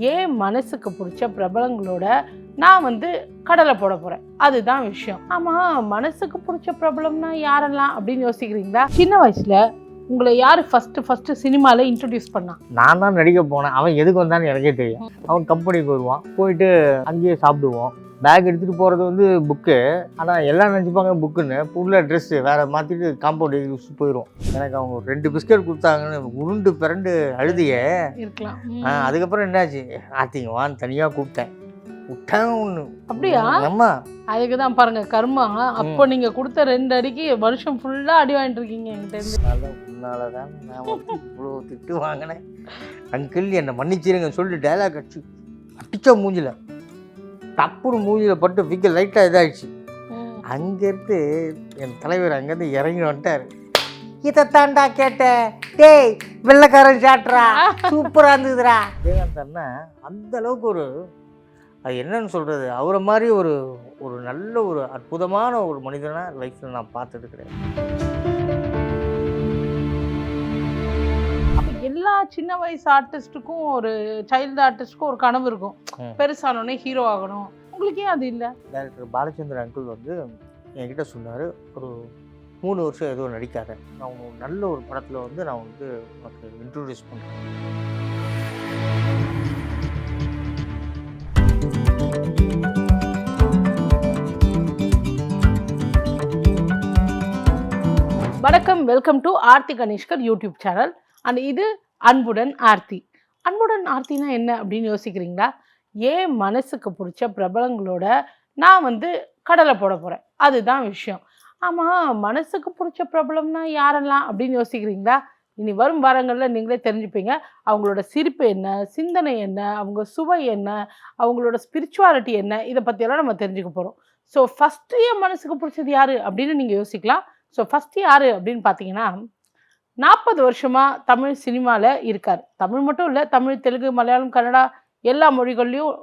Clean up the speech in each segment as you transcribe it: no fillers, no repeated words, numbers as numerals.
ஏன் மனசுக்கு பிடிச்ச பிரபலங்களோட நான் வந்து கடலை போட போகிறேன், அதுதான் விஷயம். ஆமாம், மனசுக்கு பிடிச்ச பிரபலம்னா யாரெல்லாம் அப்படின்னு யோசிக்கிறீங்களா? சின்ன வயசில் உங்களை யார் ஃபஸ்ட்டு சினிமாவில் இன்ட்ரடியூஸ் பண்ணான்? நான் தான் நடிக்க போனேன். அவன் எதுக்கு வந்தான்னு எனக்கே தெரியும். அவன் கம்பெனிக்கு வருவான், போயிட்டு அங்கேயே சாப்பிடுவோம். பேக் எடுத்துகிட்டு போகிறது வந்து புக்கு. ஆனால் எல்லாம் நினச்சிப்பாங்க புக்குன்னு. புள்ள ட்ரெஸ்ஸு வேறு மாற்றிட்டு காம்பவுண்ட் யூஸ் போயிடும். எனக்கு அவங்க 2 பிஸ்கட் கொடுத்தாங்கன்னு உருண்டு பிறண்டு அழுதியே இருக்கலாம். அதுக்கப்புறம் என்னாச்சு, ஆத்திங்கவான்னு தனியாக கூப்பிட்டேன். விட்டாங்க ஒன்று. அப்படியா? அம்மா அதுக்கு தான் பாருங்க கர்மா. அப்போ நீங்கள் கொடுத்த 2 அடிக்கு வருஷம் ஃபுல்லாக அடி வாங்கிட்டு இருக்கீங்க என்கிட்ட. உன்னால தான் நான் இவ்வளோ திட்டு வாங்கினேன். அங்கிள் என்னை மன்னிச்சிருங்க சொல்லிட்டு டைலாக் அடிச்சா மூஞ்சில டப்புன்னு மூஞ்சில பட்டு விக்க லைட்டாக இதாகிடுச்சு. அங்கேருந்து என் தலைவர் அங்கேருந்து இறங்கி வந்துட்டார். இதைத்தாண்டா கேட்டேன், டேய் வெள்ளைக்காரன் சாட்டுறா, சூப்பராக இருந்ததுடா. விஜயகாந்த் அண்ணா அந்த அளவுக்கு ஒரு, அது என்னன்னு சொல்கிறது, அவரை மாதிரி ஒரு ஒரு நல்ல ஒரு அற்புதமான ஒரு மனிதனாக லைஃப்பில் நான் பார்த்தது கிடையாது. எல்லா சின்ன வயசு ஆர்டிஸ்ட்டுக்கும் ஒரு சைல்டு ஆர்டிஸ்ட்டுக்கும் ஒரு கனவு இருக்கும், பெருசானோடனே ஹீரோ ஆகணும். உங்களுக்கு ஏன் அது இல்லை? டைரக்டர் பாலச்சந்திர அங்கிள் வந்து என்கிட்ட சொன்னார், ஒரு 3 வருஷம் எதுவும் நடிக்காத, நான் ஒரு நல்ல ஒரு படத்தில் வந்து நான் வந்து உனக்கு இன்ட்ரோடியூஸ் பண்ணுறேன். வணக்கம், welcome to Aarthi Ganeshkar YouTube channel. And இது அன்புடன் ஆர்த்தி. அன்புடன் ஆர்த்தினா என்ன அப்படின்னு யோசிக்கிறீங்களா? ஏன் மனசுக்கு பிடிச்ச பிரபலங்களோட நான் வந்து கடலை போட போகிறேன், அதுதான் விஷயம். ஆமாம், மனசுக்கு பிடிச்ச பிரபலம்னா யாரெல்லாம் அப்படின்னு யோசிக்கிறீங்களா? இனி வரும் வாரங்களில் நீங்களே தெரிஞ்சுப்பீங்க. அவங்களோட சிரிப்பு என்ன, சிந்தனை என்ன, அவங்க சுவை என்ன, அவங்களோட ஸ்பிரிச்சுவாலிட்டி என்ன, இதை பற்றியெல்லாம் நம்ம தெரிஞ்சுக்க போகிறோம். ஸோ ஃபஸ்ட்டு என் மனசுக்கு பிடிச்சது யார் அப்படின்னு நீங்கள் யோசிக்கலாம். ஸோ ஃபஸ்ட்டு யார் அப்படின்னு பார்த்தீங்கன்னா, 40 வருஷமாக தமிழ் சினிமாவில் இருக்கார். தமிழ் மட்டும் இல்லை, தமிழ், தெலுங்கு, மலையாளம், கன்னடா எல்லா மொழிகள்லையும்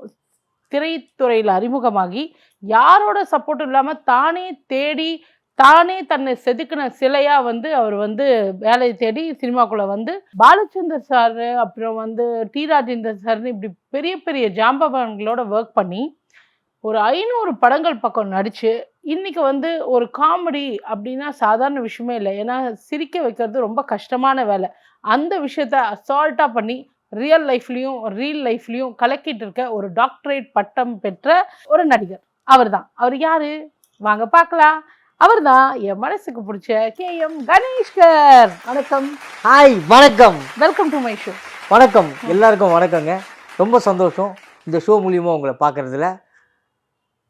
திரைத்துறையில் அறிமுகமாகி யாரோட சப்போர்ட்டும் இல்லாமல் தானே தேடி தானே தன்னை செதுக்கின சிலையாக வந்து அவர் வந்து வேலையை தேடி சினிமாக்குள்ளே வந்து பாலச்சந்தர் சார், அப்புறம் வந்து டி ராஜேந்தர் சார்னு இப்படி பெரிய பெரிய ஜாம்பவான்களோட ஒர்க் பண்ணி ஒரு 500 படங்கள் பக்கம் நடித்து இன்றைக்கி வந்து ஒரு காமெடி அப்படின்னா சாதாரண விஷயமே இல்லை. ஏன்னா சிரிக்க வைக்கிறது ரொம்ப கஷ்டமான வேலை. அந்த விஷயத்த அசால்ட்டாக பண்ணி ரியல் லைஃப்லேயும் கலக்கிட்டு இருக்க ஒரு டாக்டரேட் பட்டம் பெற்ற ஒரு நடிகர். அவர் யார் வாங்க பார்க்கலாம். அவர் தான் என் மனசுக்கு பிடிச்ச KM கணேஷ்கர். வணக்கம். ஹாய், வணக்கம், வெல்கம் டு மை ஷோ. வணக்கம் எல்லாருக்கும். வணக்கங்க, ரொம்ப சந்தோஷம் இந்த ஷோ மூலியமாக உங்களை பார்க்குறதுல.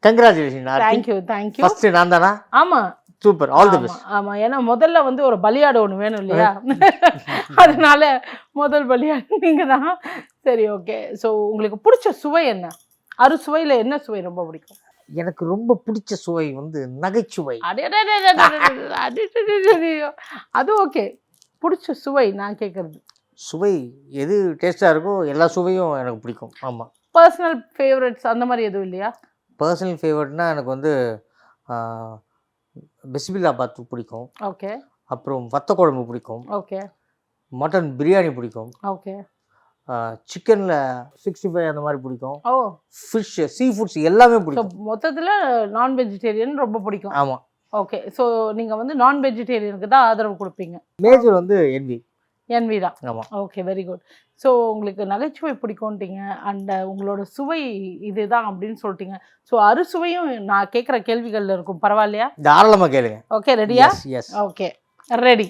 கங்க்ராச்சுலேஷன். தேங்க்யூ. ஃபர்ஸ்ட் நான் தானா? ஆமாம், சூப்பர், ஆல் தி பெஸ்ட். ஆமாம், ஏன்னா முதல்ல வந்து ஒரு பலியாடு ஒன்று வேணும் இல்லையா? அதனால முதல் பலியாடு நீங்கள் தான். சரி, ஓகே. ஸோ உங்களுக்கு பிடிச்ச சுவை என்ன? அறுசுவையில் என்ன சுவை ரொம்ப பிடிக்கும்? எனக்கு ரொம்ப பிடிச்ச சுவை வந்து நகைச்சுவை. அது ஓகே. பிடிச்ச சுவை நான் கேட்குறது. சுவை எது டேஸ்ட்டாக இருக்கோ எல்லா சுவையும் எனக்கு பிடிக்கும். ஆமாம். பர்சனல் ஃபேவரட்ஸ் அந்த மாதிரி எதுவும் இல்லையா? பர்சனல் ஃபேவரட்னா எனக்கு வந்து பிஸ்மில்லாபாத் பிடிக்கும். ஓகே. அப்புறம் வத்த குழம்பு பிடிக்கும். ஓகே. மட்டன் பிரியாணி பிடிக்கும். ஓகே. சிக்கனில் 65 அந்த மாதிரி பிடிக்கும். ஓ. ஃபிஷ், சீ ஃபுட்ஸ் எல்லாமே பிடிக்கும். மொத்தத்தில் நான் வெஜிடேரியன் ரொம்ப பிடிக்கும். ஆமாம். ஓகே. ஸோ நீங்கள் வந்து நான் வெஜிடேரியனுக்கு தான் ஆதரவு கொடுப்பீங்க. மேஜர் வந்து என்வி தான். ஆமாம். Okay, very good. ஸோ உங்களுக்கு நகைச்சுவை பிடிக்கும்ட்டீங்க, அண்ட் உங்களோட சுவை இதுதான் அப்படின்னு சொல்லிட்டீங்க. ஸோ அறுசுவையும் நான் கேட்குற கேள்விகளில் இருக்கும், பரவாயில்லையா? தாராளமாக கேளுங்க. ஓகே, ரெடியா? எஸ். Okay, ready.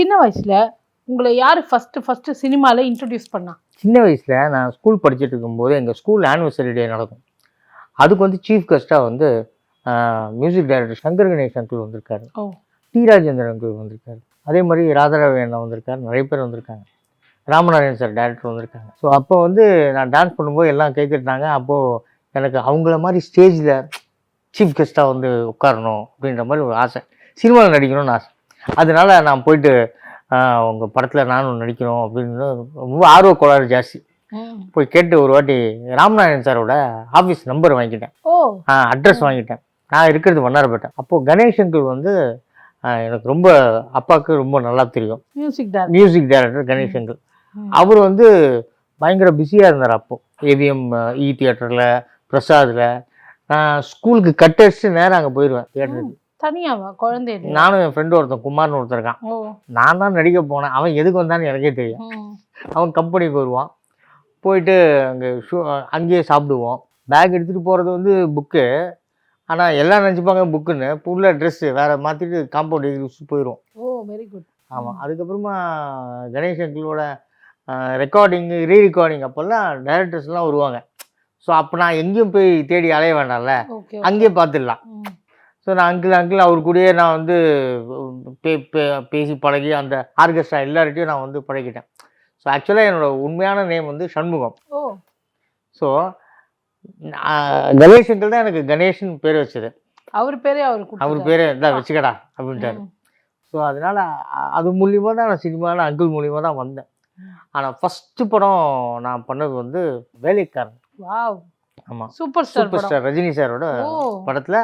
சின்ன வயசில் உங்களை யார் ஃபஸ்ட்டு சினிமாவில் இன்ட்ரடியூஸ் பண்ணா? சின்ன வயசில் நான் ஸ்கூல் படிச்சுட்டு இருக்கும்போது எங்கள் ஸ்கூல் ஆனிவர்சரி டே நடக்கும். அதுக்கு வந்து சீஃப் கெஸ்ட்டாக வந்து music director Shankar Ganesh uncle வந்திருக்காரு, ஓ டி ராஜேந்திரன் அங்கிள் வந்திருக்காரு, அதே மாதிரி ராதாரவி அண்ணா வந்திருக்காரு, நிறைய பேர் வந்திருக்காங்க, ராமநாராயண் சார் டேரக்டர் வந்திருக்காங்க. ஸோ அப்போ வந்து நான் டான்ஸ் பண்ணும்போது எல்லாம் கை தட்டினாங்க. அப்போது எனக்கு அவங்கள மாதிரி ஸ்டேஜில் சீஃப் கெஸ்ட்டாக வந்து உட்காரணும் அப்படின்ற மாதிரி ஒரு ஆசை, சினிமாவில் நடிக்கணும்னு ஆசை. அதனால நான் போயிட்டு உங்கள் படத்தில் நானும் நடிக்கணும் அப்படின்னு ரொம்ப ஆர்வ கோளாறு ஜாஸ்தி. போய் கேட்டு ஒரு வாட்டி ராமநாராயணன் சாரோட ஆஃபீஸ் நம்பர் வாங்கிட்டேன், ஓ அட்ரஸ் வாங்கிட்டேன். நான் இருக்கிறது வண்ணாரப்பேட்டை. அப்போது கணேஷ் அங்கிள் வந்து எனக்கு ரொம்ப அப்பாவுக்கு ரொம்ப நல்லா தெரியும், மியூசிக் டைரக்டர் கணேஷ் அங்கிள். அவர் வந்து பயங்கர பிஸியாக இருந்தார் அப்போது. ஏவிஎம் இ தியேட்டரில், பிரசாதில். நான் ஸ்கூலுக்கு கட் அடிச்சுட்டு நேரம் அங்கே போயிடுவேன் தியேட்டருக்கு. தனியாவா குழந்தை? நானும் என் ஃப்ரெண்டு ஒருத்தன் குமார்னு ஒருத்தர் இருக்கான். நான் தான் நடிக்க போனேன். அவன் எதுக்கு வந்தான்னு எனக்கே தெரியும். அவன் கம்பெனிக்கு வருவான், போயிட்டு அங்கே அங்கேயே சாப்பிடுவோம். பேக் எடுத்துகிட்டு போகிறது வந்து புக்கு. ஆனால் எல்லாம் நினச்சிப்பாங்க புக்குன்னு. உள்ள ட்ரெஸ்ஸு வேறு மாற்றிட்டு காம்பவுண்ட் யூஸ் போயிடுவோம். ஓ வெரி குட். ஆமாம். அதுக்கப்புறமா கணேஷ் அங்கிளோட ரெக்கார்டிங்கு, ரீரெக்கார்டிங் அப்போல்லாம் டைரக்டர்ஸ்லாம் வருவாங்க. ஸோ அப்போ நான் எங்கேயும் போய் தேடி அலைய வேண்டாம்ல, அங்கேயே பார்த்துடலாம். ஸோ நான் அங்கிள் அவர் கூடயே நான் வந்து பேசி பழகி அந்த ஆர்கெஸ்ட்ரா எல்லார்ட்டையும் நான் வந்து பழகிட்டேன். ஸோ ஆக்சுவலாக என்னோடய உண்மையான நேம் வந்து சண்முகம். ஸோ கணேஷ் அங்கிள் தான் எனக்கு கணேஷன் பேர் வச்சது. அவர் பேரே தான் வச்சுக்கடா அப்படின்ட்டாரு. ஸோ அதனால் அது மூலியமாக தான் நான் சினிமாவில் அங்கிள் மூலியமாக தான் வந்தேன். ஆனால் ஃபஸ்ட்டு படம் நான் பண்ணது வந்து வேலைக்காரன். ஆமாம், சூப்பர் ஸ்டார் ரஜினி சாரோட படத்தில்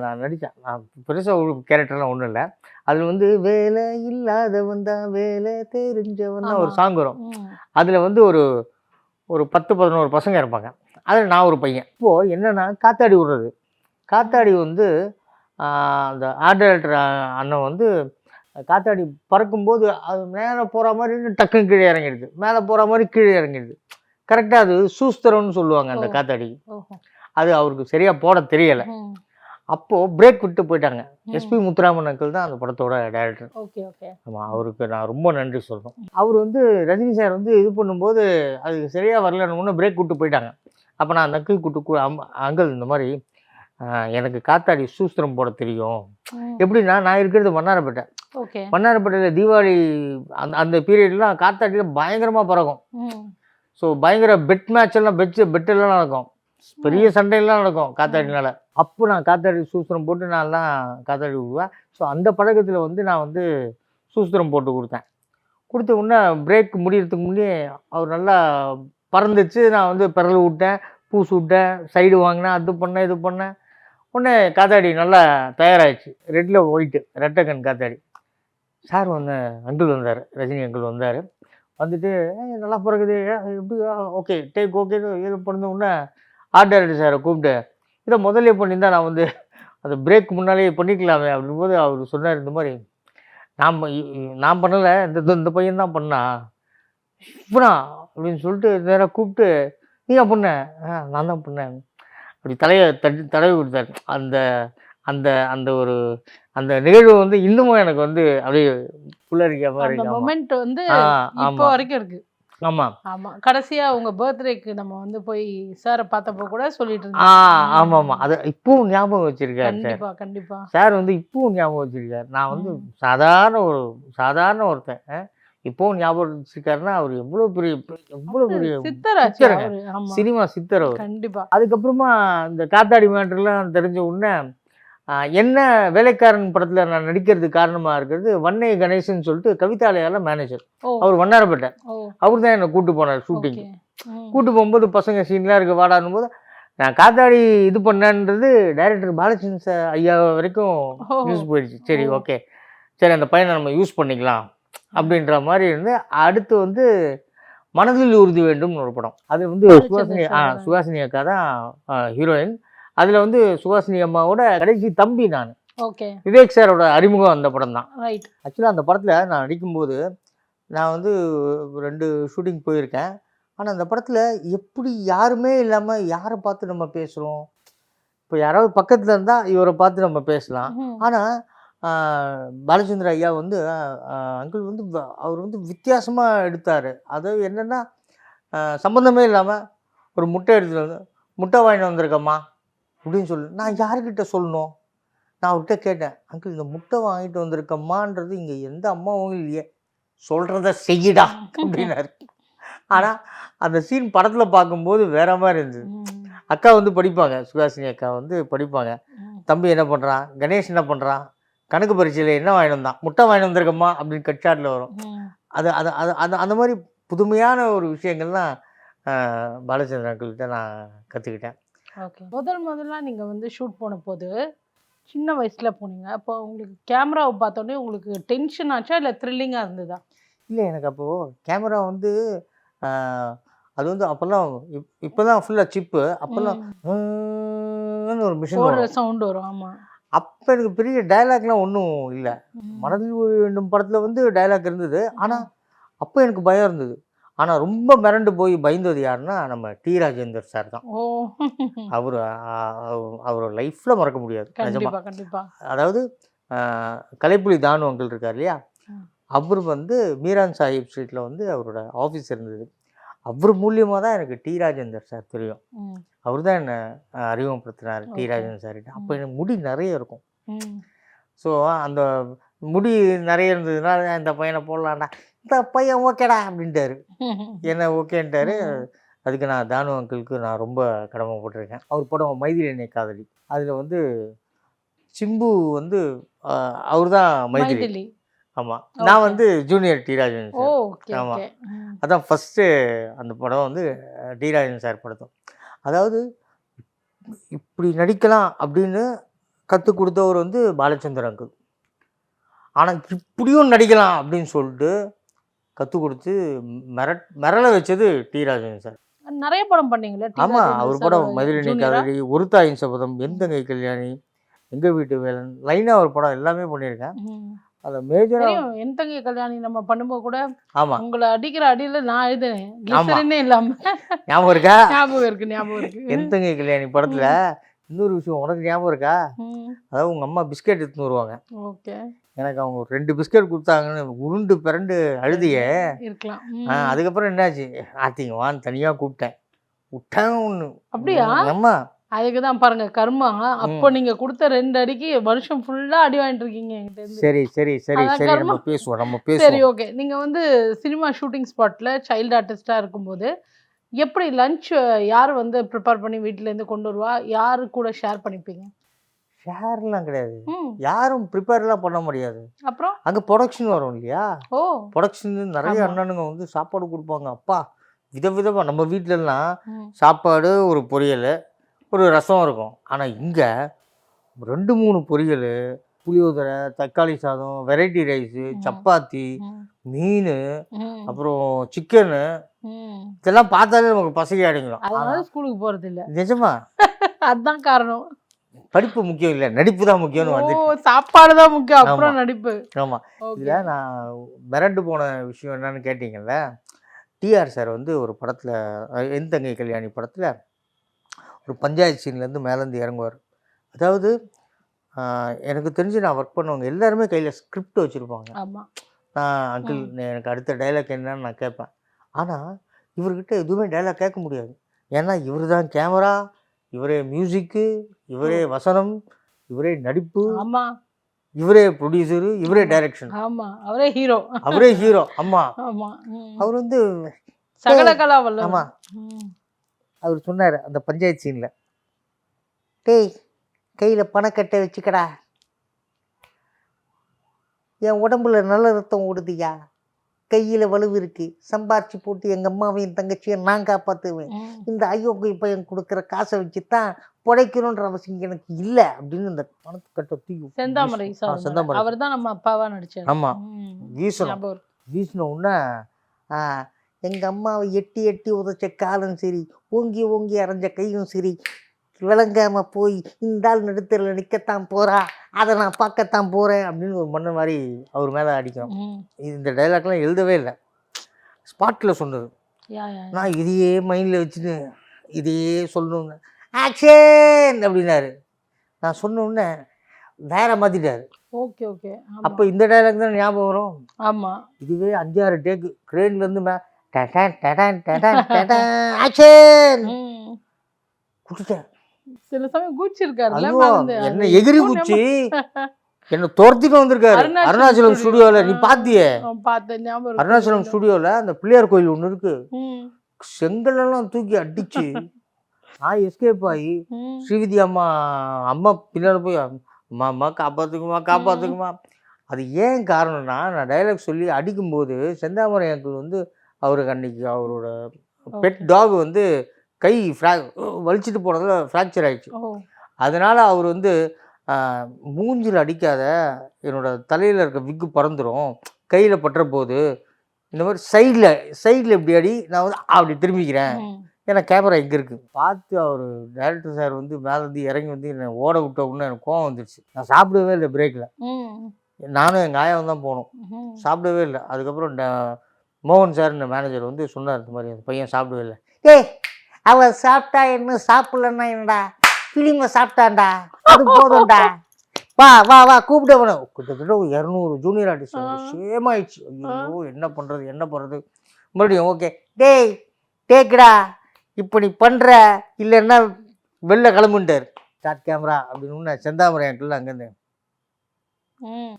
நான் நடித்தேன். நான் பெருசாக ஒரு கேரக்டர்லாம் ஒன்றும் இல்லை. அதில் வந்து வேலை இல்லாதவன் தான் வேலை தெரிஞ்சவன் தான் ஒரு சாங் வரும். அதில் வந்து ஒரு 10-11 பசங்க இருப்பாங்க. அதில் நான் ஒரு பையன். இப்போது என்னென்னா காத்தாடி விடுறது. காத்தாடி வந்து அந்த ஆர்ட் டைரக்டர் அண்ணன் வந்து காத்தாடி பறக்கும்போது அது மேலே போகிற மாதிரி டக்குன்னு கீழே இறங்கிடுது, மேலே போகிற மாதிரி கீழே இறங்கிடுது. கரெக்டாக அது சூஸ்திரம்னு சொல்லுவாங்க அந்த காத்தாடி. அது அவருக்கு சரியாக போட தெரியலை. அப்போது பிரேக் விட்டு போயிட்டாங்க. எஸ்பி முத்துராமன் அங்கிள் தான் அந்த படத்தோட டைரக்டர். ஆமாம், அவருக்கு நான் ரொம்ப நன்றி சொல்கிறேன். அவர் வந்து ரஜினி சார் வந்து இது பண்ணும்போது அதுக்கு சரியாக வரலன்னு பிரேக் விட்டு போயிட்டாங்க. அப்போ நான் அந்த அங்கிள் கூட்டு அங்கிள் இந்த மாதிரி எனக்கு காத்தாடி சூஸ்திரம் போட தெரியும். எப்படின்னா நான் இருக்கிறது வண்ணாரப்பேட்டை. வண்ணாரப்பேட்டையில் தீபாவளி அந்த பீரியட்லாம் காத்தாடியில் பயங்கரமாக பறக்கும். ஸோ பயங்கர பெட் மேட்ச் எல்லாம் பெட்டெல்லாம் நடக்கும், பெரிய சண்டையெல்லாம் நடக்கும் காத்தாடினால. அப்போ நான் காத்தாடி சூஸ்திரம் போட்டு நான்லாம் காத்தாடி விடுவேன். ஸோ அந்த பழக்கத்தில் வந்து நான் வந்து சூஸ்திரம் போட்டு கொடுத்த உடனே பிரேக் முடியறதுக்கு முன்னே அவர் நல்லா பறந்துச்சு. நான் வந்து பிறகு விட்டேன், பூசு விட்டேன், சைடு வாங்கினேன், அது பண்ணேன் இது பண்ணேன். உடனே காத்தாடி நல்லா தயாராகிடுச்சு. ரெட்டில் ஒயிட்டு ரெட்டக்கன் காத்தாடி. சார் வந்து அங்கிள் வந்தார், ரஜினி அங்கிள் வந்தார். வந்துட்டு நல்லா பிறகுது எப்படி ஓகே டேக் ஓகே இது பண்ண உடனே ஆர்ட் டைரக்டர் சாரை கூப்பிட்டு இதை முதல்ல பண்ணியிருந்தால் நான் வந்து அந்த பிரேக் முன்னாலே பண்ணிக்கலாமே அப்படின்போது அவர் சொன்னார், இந்த மாதிரி நான் பண்ணலை, இந்த பையன் தான் பண்ணா இவனா அப்படின்னு சொல்லிட்டு நேராக கூப்பிட்டு நீயா பண்ண? நான் தான் பண்ணேன் அப்படி தலையை தடவி கொடுத்தாரு. அந்த அந்த அந்த ஒரு அந்த நிகழ்வு வந்து இன்னமும் எனக்கு வந்து அப்படியே புல்லரிக்கிற மாதிரி இருக்கு. மொமெண்ட் வந்து இப்போ வரைக்கும் இருக்கு. ஆமாம் ஆமாம். கடைசியாக உங்கள் பர்த்டேக்கு நம்ம வந்து போய் சாரை பார்த்தப்போ கூட சொல்லிட்டு இருந்தோம். ஆமாம் ஆமாம், அதை இப்பவும் ஞாபகம் வச்சிருக்காரு சார். கண்டிப்பாக கண்டிப்பாக சார் வந்து இப்பவும் ஞாபகம் வச்சிருக்காரு. நான் வந்து சாதாரண ஒருத்தன் இப்போவும் ஞாபகம் வச்சிருக்காருன்னா அவர் எவ்வளோ பெரிய சினிமா சித்தர் அவர். கண்டிப்பாக. அதுக்கப்புறமா இந்த காத்தாடி மேட்டர்லாம் தெரிஞ்ச உடனே என்ன வேலைக்காரன் படத்தில் நான் நடிக்கிறதுக்கு காரணமாக இருக்கிறது வன்னை கணேசன் சொல்லிட்டு கவிதாலயால மேனேஜர். அவர் வண்ணாரப்பேட்டை. அவர் தான் என்னை கூப்பிட்டு போனார் ஷூட்டிங்கு. கூப்பிட்டு போகும்போது பசங்க சீன்லாம் இருக்குது வாடாடும் போது நான் காத்தாடி இது பண்ணேன்றது டைரக்டர் பாலச்சந்திர ஐயா வரைக்கும் யூஸ் போயிடுச்சு. சரி ஓகே சரி அந்த பையனை நம்ம யூஸ் பண்ணிக்கலாம் அப்படின்ற மாதிரி இருந்து அடுத்து வந்து மனதில் உறுதி வேண்டும்னு ஒரு படம். அது வந்து சுஹாசினி அக்கா தான் ஹீரோயின். அதில் வந்து சுஹாசினி அம்மாவோட கடைசி தம்பி நான். விவேக் சாரோட அறிமுகம் அந்த படம் தான். ஆக்சுவலாக அந்த படத்தில் நான் நடிக்கும்போது நான் வந்து 2 ஷூட்டிங் போயிருக்கேன். ஆனால் அந்த படத்தில் எப்படி யாருமே இல்லாமல் யாரை பார்த்து நம்ம பேசுகிறோம், இப்போ யாராவது பக்கத்தில் இருந்தால் இவரை பார்த்து நம்ம பேசலாம். ஆனால் பாலச்சந்திர ஐயா வந்து அங்கிள் வந்து அவர் வந்து வித்தியாசமாக எடுத்தார். அதாவது என்னென்னா சம்மந்தமே இல்லாமல் ஒரு முட்டை எடுத்துகிட்டு வந்து முட்டை வாங்கிட்டு வந்திருக்கம்மா அப்படின்னு சொல்லு. நான் யாருக்கிட்ட சொல்லணும்? நான் அவர்கிட்ட கேட்டேன், அங்கிள் இந்த முட்டை வாங்கிட்டு வந்திருக்கம்மான்றது இங்கே எந்த அம்மாவும் இல்லையே, சொல்கிறத செய்யடா அப்படின்னாரு. ஆனால் அந்த சீன் படத்தில் பார்க்கும்போது வேற மாதிரி இருந்தது. அக்கா வந்து படிப்பாங்க, சுஹாசினி அக்கா வந்து படிப்பாங்க. தம்பி என்ன பண்ணுறான், கணேஷ் என்ன பண்ணுறான், கணக்கு பரீட்சையில் என்ன வாங்கிட்டு வந்தான், முட்டை வாங்கிட்டு வந்திருக்கம்மா அப்படின்னு கட்சாட்டில் வரும். அது அது அது அது அந்த மாதிரி புதுமையான ஒரு விஷயங்கள்லாம் பாலச்சந்திரன் அங்கிள்கிட்ட நான் கற்றுக்கிட்டேன். ஓகே. முதல்ல நீங்கள் வந்து ஷூட் போன போது சின்ன வயசில் போனீங்க. அப்போ உங்களுக்கு கேமராவை பார்த்தோன்னே உங்களுக்கு டென்ஷன் ஆச்சா இல்லை த்ரில்லிங்காக இருந்ததா? இல்லை, எனக்கு அப்போது கேமரா வந்து அது வந்து அப்போல்லாம் இப்போ தான் ஃபுல்லாக சிப்பு. அப்போல்லாம் ஒரு மிஷின் ஒரு சவுண்ட் வரும். ஆமாம். அப்போ எனக்கு பெரிய டைலாக்லாம் ஒன்றும் இல்லை. மனதில் வேண்டும் படத்தில் வந்து டைலாக் இருந்தது. ஆனால் அப்போ எனக்கு பயம் இருந்தது. ஆனால் ரொம்ப மிரண்டு போய் பயந்தது யாருன்னா நம்ம டி ராஜேந்தர் சார் தான். ஓ, அவர் லைஃப்பில் மறக்க முடியாது. கண்டிப்பாக கண்டிப்பாக. அதாவது கலைப்புலி தானு அங்கிள் இருக்கார் இல்லையா, அவர் வந்து மீரான் சாஹிப் ஸ்ட்ரீட்டில் வந்து அவரோட ஆஃபீஸ் இருந்தது. அவர் மூலியமாக தான் எனக்கு டி ராஜேந்தர் சார் தெரியும். அவர் தான் என்னை அறிமுகப்படுத்தினார் டி ராஜேந்தர் சார்கிட்ட. அப்போ எனக்கு முடி நிறைய இருக்கும். ஸோ அந்த முடி நிறைய இருந்ததுனால இந்த பையனை போடலான்டா, இந்த பையன் ஓகேடா அப்படின்ட்டாரு, என்ன ஓகேன்ட்டாரு. அதுக்கு நான் தானு அங்கிளுக்கு நான் ரொம்ப கடமைப்பட்டிருக்கேன். அவர் படம் மைதிலி என்னை காதலி, அதில் வந்து சிம்பு வந்து அவர் தான் மைதிலி. ஆமாம், நான் வந்து ஜூனியர் டி ராஜேந்தர் சார். ஆமாம், அதான் ஃபஸ்ட்டு அந்த படம் வந்து டி ராஜேந்தர் சார் படத்தோம். அதாவது இப்படி நடிக்கலாம் அப்படின்னு கற்றுக் கொடுத்தவர் வந்து பாலச்சந்திரன் அங்கிள். ஆனால் இப்படியும் நடிக்கலாம் அப்படின்னு சொல்லிட்டு கற்றுக் கொடுத்து மிரள வச்சது டி ராஜேந்தர் சார். நிறைய படம் பண்ணீங்களா? ஆமாம், அவர் படம் மைதிலி என்னை காதலி, ஒரு தாயின் சபதம், என் தங்கை கல்யாணி, எங்கள் வீட்டு வேலன், லைனாக ஒரு படம் எல்லாமே பண்ணியிருக்கேன். அதை மேஜராக என் தங்கை கல்யாணி நம்ம பண்ணும்போது கூட ஆமாம் உங்களை அடிக்கிற அடியில் நான் எழுதுனேன் இல்லாமல் ஞாபகம் இருக்கா? ஞாபகம் இருக்கு. என் தங்கை கல்யாணி படத்தில் இன்னொரு விஷயம் உனக்கு ஞாபகம் இருக்கா? அதாவது உங்கள் அம்மா பிஸ்கெட் எடுத்துன்னு வருவாங்க. ஓகே. எனக்கு அவங்க 2 பிஸ்கெட் கொடுத்தாங்கன்னு உருண்டு பிறண்டு அழுதியே இருக்கலாம். அதுக்கப்புறம் என்னாச்சு, ஆத்திங்க வான்னு தனியாக கூப்பிட்டேன், விட்டாங்க ஒன்று. அப்படியா? அம்மா அதுக்கு தான் பாருங்க கர்மா. அப்போ நீங்க கொடுத்த 2 அடிக்கு வருஷம் ஃபுல்லா அடி வாங்கிட்டு இருக்கீங்க என்கிட்ட இருந்து. சரி சரி சரி சரி, நம்ம பேசுவோம். சரி, ஓகே. நீங்க வந்து சினிமா ஷூட்டிங் ஸ்பாட்ல சைல்டு ஆர்டிஸ்டா இருக்கும்போது எப்படி லஞ்ச் யார் வந்து ப்ரிப்பேர் பண்ணி வீட்டுல இருந்து கொண்டு வருவா, யாரு கூட ஷேர் பண்ணிப்பீங்க? ஷேர்லாம் கிடையாது, யாரும் ப்ரிப்பேர்லாம் பண்ண முடியாது. அப்புறம் அங்கே ப்ரொடக்ஷன் வரும் இல்லையா, ஓ ப்ரொடக்ஷன் நிறைய அண்ணனுங்க வந்து சாப்பாடு கொடுப்பாங்க. அப்பா விதவிதமாக, நம்ம வீட்டிலலாம் சாப்பாடு ஒரு பொரியல் ஒரு ரசம் இருக்கும். ஆனால் இங்கே 2-3 பொரியல், புளியோதரை, தக்காளி சாதம், வெரைட்டி ரைஸு, சப்பாத்தி, மீன், அப்புறம் சிக்கனு, இதெல்லாம் பார்த்தாலே நமக்கு பசங்க அடங்கிடும். அதனால ஸ்கூலுக்கு போறது இல்லை. நிஜமா அதுதான் காரணம். படிப்பு முக்கியம் இல்லை, நடிப்பு தான் முக்கியம்னு வந்து சாப்பாடு தான் முக்கியம், அப்புறம் நடிப்பு. ஆமாம். இதில் நான் மிரண்டு போன விஷயம் என்னன்னு கேட்டிங்கல்ல, டிஆர் சார் வந்து ஒரு படத்தில், என் தங்கை கல்யாணி படத்தில் ஒரு பஞ்சாயத்து சீன்லேருந்து மேலேருந்து இறங்குவார். அதாவது எனக்கு தெரிஞ்சு நான் ஒர்க் பண்ணவங்க எல்லாருமே கையில் ஸ்கிரிப்ட் வச்சுருப்பாங்க. நான் அங்கிள் எனக்கு அடுத்த டைலாக் என்னன்னு நான் கேட்பேன். ஆனால் இவர்கிட்ட எதுவுமே டைலாக் கேட்க முடியாது. ஏன்னா இவர் தான் கேமரா, இவரே மியூசிக்கு, இவரே வசனம், இவரே நடிப்பு, இவரே ப்ரொடியூசரு, இவரே டைரக்ஷன். அவரே ஹீரோ. ஆமாம். அவர் வந்து சகலகலா வல்லவர். ஆமாம், அவர் சொன்னார் அந்த பஞ்சாயத்து சீனில், டேய் கையில் பணக்கட்டை வச்சுக்கடா, என் உடம்புல நல்ல ரத்தம் ஓடுதியா, கையில் வலுவு இருக்குது, சம்பாரிச்சு போட்டு எங்கள் அம்மாவையும் தங்கச்சியை நான் காப்பாற்றுவேன், இந்த ஐயோக்கு இப்போ என் கொடுக்குற காசை வச்சு தான் புடைக்கணுன்ற அவசியம் எனக்கு இல்லை அப்படின்னு இந்த பணக்கட்டை தூக்கி செந்தாமரை அவர் தான் நம்ம அப்பாவா நடிச்சார். ஆமாம், வீசினோன்னா எங்கள் அம்மாவை எட்டி எட்டி உதைச்ச காலம் சரி, ஓங்கி ஓங்கி அரைஞ்ச கையும் சரி, விளங்காமல் போய் இந்த ஆள் நடுத்தரில் நிற்கத்தான் போகிறா, அதை நான் பார்க்கத்தான் போகிறேன் அப்படின்னு ஒரு மண்ணு மாதிரி அவர் மேலே அடிக்கிறோம். இந்த டைலாக்லாம் எழுதவே இல்லை, ஸ்பாட்டில் சொன்னது. நான் இதையே மைண்டில் வச்சுட்டு இதையே சொல்லணுங்க, ஆக்ஷன் அப்படின்னாரு. நான் சொன்னோன்னே வேற மாற்றிட்டாரு. Okay okay. அப்போ இந்த டைலாக் தான் ஞாபகம் வரும். ஆமாம். இதுவே 5-6 டேக்கு கிரேன்லேருந்து டடன் டடன் டடன் டடன் ஆக்ஷன் ம். குடிச்சேன். சில சமயம் குதிச்சிருக்காருல்ல ஐயோ மேல இருந்து. என்ன அது எகிரி இப்போ குச்சி என்ன துரத்திட்டு வந்திருக்காரு. அருணாச்சலம் ஸ்டுடியோவில் நீ பார்த்தியே? பார்த்தேன், ஞாபகம் இருக்கு. அருணாச்சலம் ஸ்டுடியோவில் அந்த பிள்ளையார் கோயில் ஒன்று இருக்கு. ம். செங்கலெல்லாம் தூக்கி அடிச்சு நான் எஸ்கேப் ஆகி ம். ஸ்ரீவிதி அம்மா அம்மா பின்னாடி போய் அம்மா அம்மா காப்பாற்றுக்குமா காப்பாற்றுக்குமா. அது ஏன் காரணம்னா நான் டைலாக் சொல்லி அடிக்கும்போது செந்தாமரை அங்கிள் வந்து அவருக்கு அன்னைக்கு அவரோட பெட் டாக் வந்து கை வலிச்சிட்டு போனதில் ஃப்ராக்சர் ஆயிடுச்சு. ஓ. அதனால் அவர் வந்து மூஞ்சில் அடிக்காத, என்னோட தலையில் இருக்க விக்கு பறந்துடும், கையில் பட்டுற போது இந்த மாதிரி சைடில் இப்படி அடி, நான் வந்து அப்படி திரும்பிக்கிறேன், ம். ஏன்னா கேமரா இங்கே இருக்குது. பார்த்து அவர் டைரக்டர் சார் வந்து மேலேருந்து இறங்கி வந்து என்னை ஓட விட்ட உடனே எனக்கு கோவம் வந்துடுச்சு. நான் சாப்பிடவே இல்லை பிரேக்கில். ம். நானும் எங்கள் ஆயாவும் தான் போனோம். ம். சாப்பிடவே இல்லை. அதுக்கப்புறம் மோகன் சார் இந்த மேனேஜர் வந்து சொன்னார், இந்த மாதிரி அந்த பையன் சாப்பிடவே இல்லை. ஏய் அவன் சாப்பிட்டா என்ன, சாப்பிடலன்னா என்னடா, ஃபிலிமை சாப்பிட்டான்டா, அது போதும்டா, வா வா வா கூப்பிட்டு அவனை. கிட்டத்தட்ட 200 ஜூனியர் ஆர்டிஸ்ட் சேம் ஆயிடுச்சு. ஐயோ என்ன பண்ணுறது மறுபடியும் ஓகே டேய் டேக்குடா இப்போ நீ பண்ணுற இல்லைன்னா வெளில கிளம்புன்ட்டார். ஸ்டார்ட் கேமரா அப்படின்னு செந்தாமரை அங்கிள் அங்கேருந்து